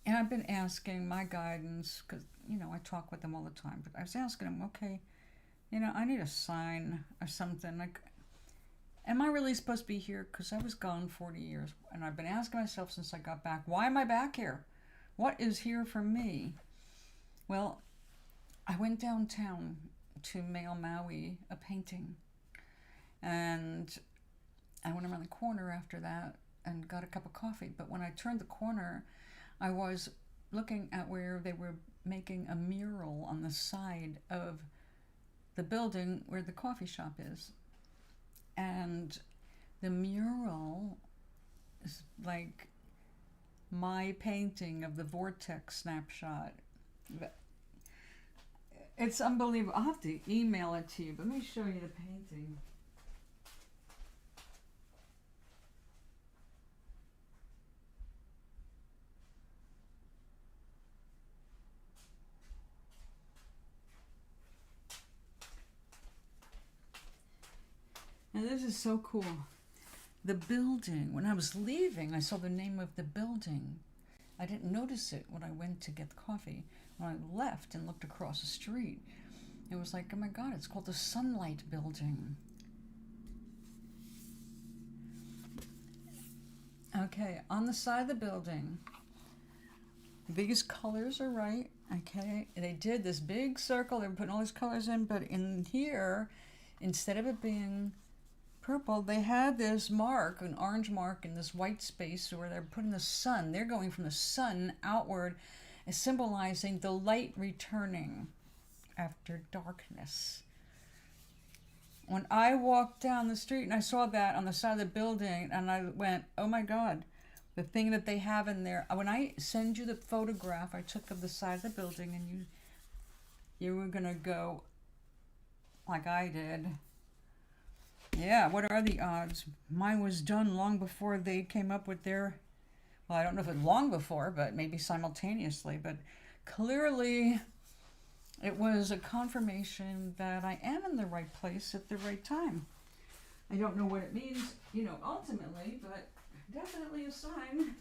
And I've been asking my guidance, because, I talk with them all the time, but I was asking them, okay, I need a sign or something, like, am I really supposed to be here? Because I was gone 40 years, and I've been asking myself since I got back, why am I back here? What is here for me? Well, I went downtown to mail Maui a painting, and I went around the corner after that and got a cup of coffee. But when I turned the corner, I was looking at where they were making a mural on the side of the building where the coffee shop is. And the mural is like my painting of the vortex snapshot. It's unbelievable. I'll have to email it to you, but let me show you the painting. And this is so cool. The building, when I was leaving, I saw the name of the building. I didn't notice it when I went to get the coffee. When I left and looked across the street, it was like, oh my God, it's called the Sunlight Building. Okay, on the side of the building, these colors are right, okay? They did this big circle, they were putting all these colors in, but in here, instead of it being purple, they had this mark, an orange mark in this white space where they're putting the sun. They're going from the sun outward, and symbolizing the light returning after darkness. When I walked down the street and I saw that on the side of the building, and I went, oh my God, the thing that they have in there. When I send you the photograph I took of the side of the building, and you were gonna go like I did. Yeah, what are the odds? Mine was done long before they came up with their, well, I don't know if it was long before, but maybe simultaneously, but clearly it was a confirmation that I am in the right place at the right time. I don't know what it means, ultimately, but definitely a sign.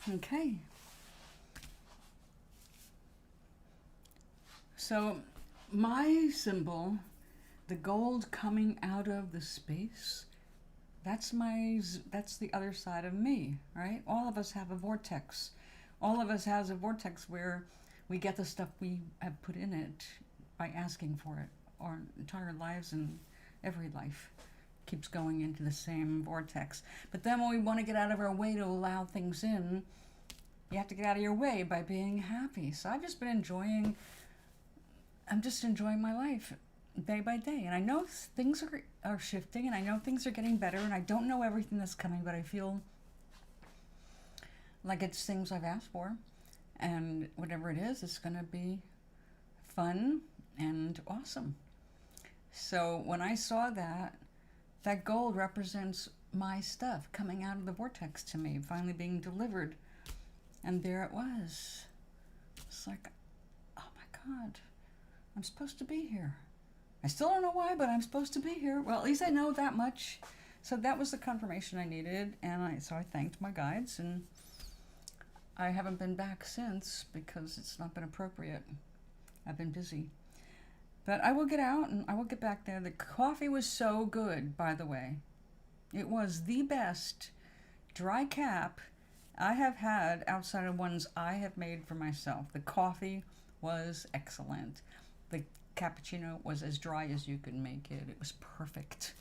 Okay. So my symbol, the gold coming out of the space, that's the other side of me, right? All of us have a vortex. All of us has a vortex where we get the stuff we have put in it by asking for it. Our entire lives and every life keeps going into the same vortex. But then when we want to get out of our way to allow things in, you have to get out of your way by being happy. So I'm just enjoying my life day by day. And I know things are shifting, and I know things are getting better, and I don't know everything that's coming, but I feel like it's things I've asked for. And whatever it is, it's going to be fun and awesome. So when I saw that gold represents my stuff coming out of the vortex to me, finally being delivered. And there it was. It's like, oh my God, I'm supposed to be here. I still don't know why, but I'm supposed to be here. Well, at least I know that much. So that was the confirmation I needed. And so I thanked my guides, and I haven't been back since because it's not been appropriate. I've been busy. But I will get out and I will get back there. The coffee was so good, by the way. It was the best dry cap I have had outside of ones I have made for myself. The coffee was excellent. The cappuccino was as dry as you could make it. It was perfect.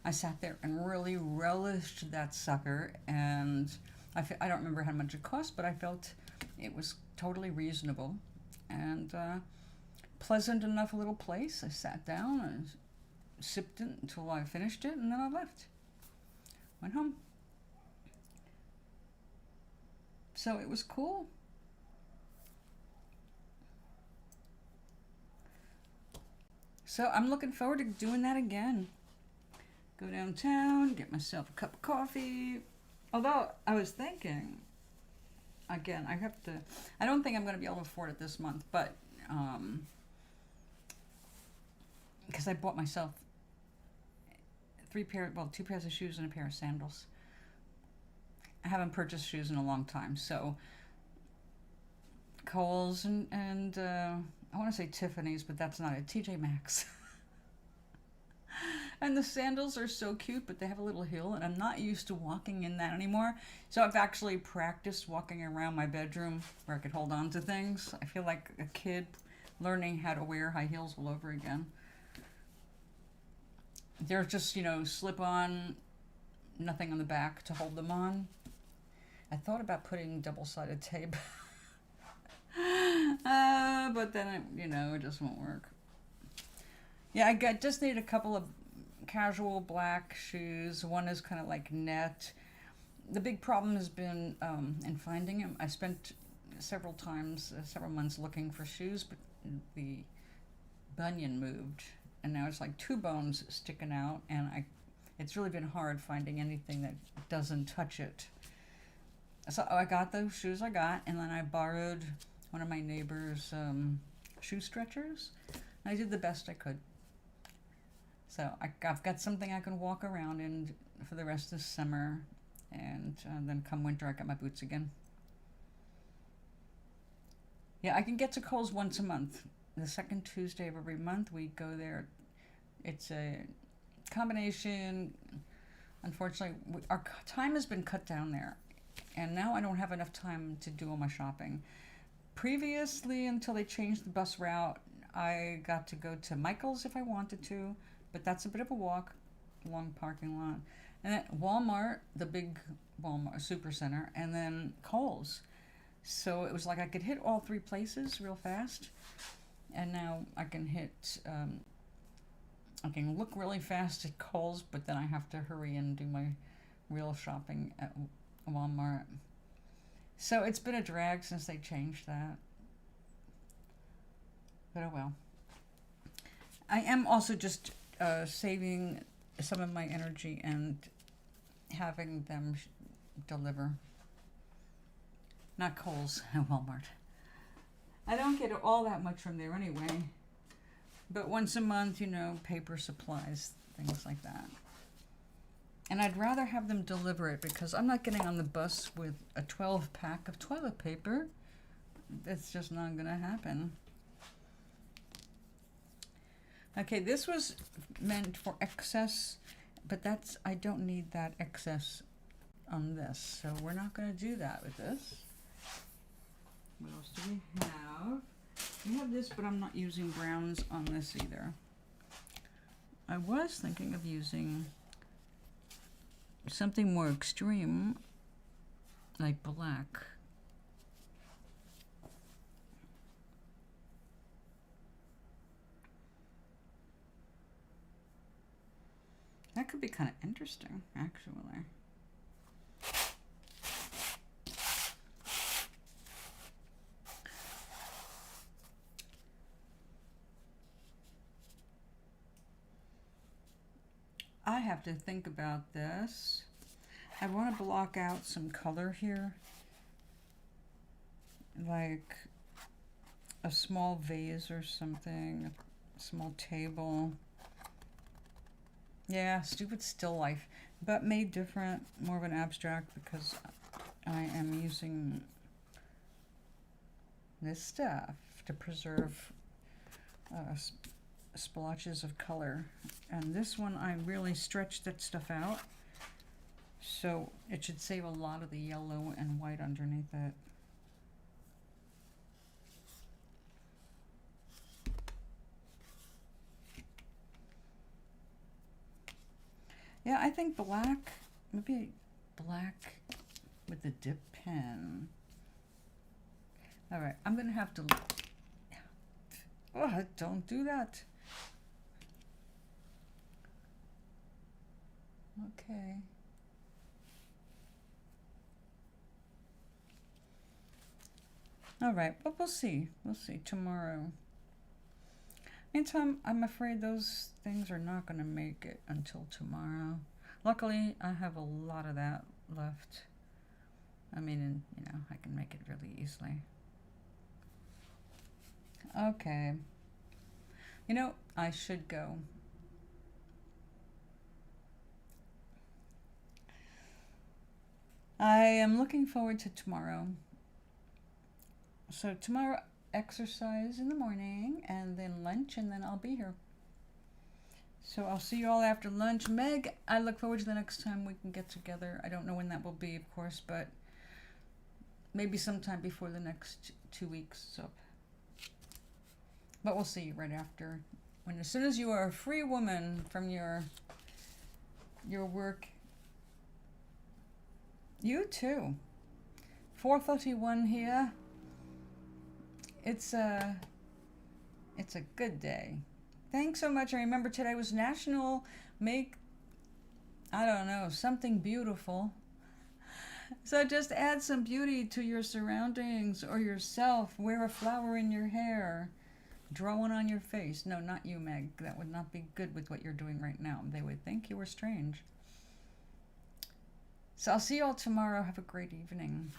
I sat there and really relished that sucker, and I don't remember how much it cost, but I felt it was totally reasonable and pleasant enough little place. I sat down and sipped it until I finished it, and then I left. Went home. So it was cool. So I'm looking forward to doing that again. Go downtown, get myself a cup of coffee. Although I was thinking, again, I don't think I'm going to be able to afford it this month, but because I bought myself two pairs of shoes and a pair of sandals. I haven't purchased shoes in a long time, so Kohl's and I want to say Tiffany's, but that's not it. TJ Maxx. And the sandals are so cute, but they have a little heel, and I'm not used to walking in that anymore. So I've actually practiced walking around my bedroom where I could hold on to things. I feel like a kid learning how to wear high heels all over again. They're just, slip on, nothing on the back to hold them on. I thought about putting double-sided tape. But then, it just won't work. Yeah, I just need a couple of casual black shoes. One is kind of like net. The big problem has been in finding them. I spent several months looking for shoes, but the bunion moved, and now it's like two bones sticking out, and it's really been hard finding anything that doesn't touch it. So I got those shoes and then I borrowed one of my neighbor's shoe stretchers. And I did the best I could. So I've got something I can walk around in for the rest of summer, and then come winter I got my boots again. Yeah, I can get to Kohl's once a month. The second Tuesday of every month we go there. It's a combination. Unfortunately, our time has been cut down there, and now I don't have enough time to do all my shopping. Previously, until they changed the bus route, I got to go to Michael's if I wanted to, but that's a bit of a walk, long parking lot. And then Walmart, the big Walmart supercenter, and then Kohl's. So it was like I could hit all three places real fast, and now I can I can look really fast at Kohl's, but then I have to hurry and do my real shopping at Walmart. So it's been a drag since they changed that. But oh well. I am also just saving some of my energy and having them deliver. Not Kohl's, Walmart. I don't get all that much from there anyway. But once a month, paper supplies, things like that. And I'd rather have them deliver it because I'm not getting on the bus with a 12-pack of toilet paper. It's just not going to happen. Okay, this was meant for excess, but I don't need that excess on this, so we're not going to do that with this. What else do we have? We have this, but I'm not using browns on this either. I was thinking of using something more extreme, like black. That could be kind of interesting, actually. I have to think about this. I want to block out some color here, like a small vase or something, a small table. Yeah, stupid still life, but made different, more of an abstract, because I am using this stuff to preserve splotches of color. And this one, I really stretched that stuff out, so it should save a lot of the yellow and white underneath it. Yeah, I think black, maybe black with the dip pen. All right, I'm gonna have to, oh, don't do that. Okay. All right, but we'll see tomorrow. Meantime, I'm afraid those things are not going to make it until tomorrow. Luckily, I have a lot of that left. I mean, I can make it really easily. Okay. I should go. I am looking forward to tomorrow. So tomorrow, exercise in the morning, and then lunch, and then I'll be here. So I'll see you all after lunch. Meg, I look forward to the next time we can get together. I don't know when that will be, of course, but maybe sometime before the next 2 weeks. So, but we'll see you right after. As soon as you are a free woman from your work. You too. 4:31 here. It's a good day. Thanks so much. And remember, today was National Make, I don't know, something beautiful. So just add some beauty to your surroundings or yourself. Wear a flower in your hair. Draw one on your face. No, not you, Meg. That would not be good with what you're doing right now. They would think you were strange. So I'll see you all tomorrow. Have a great evening.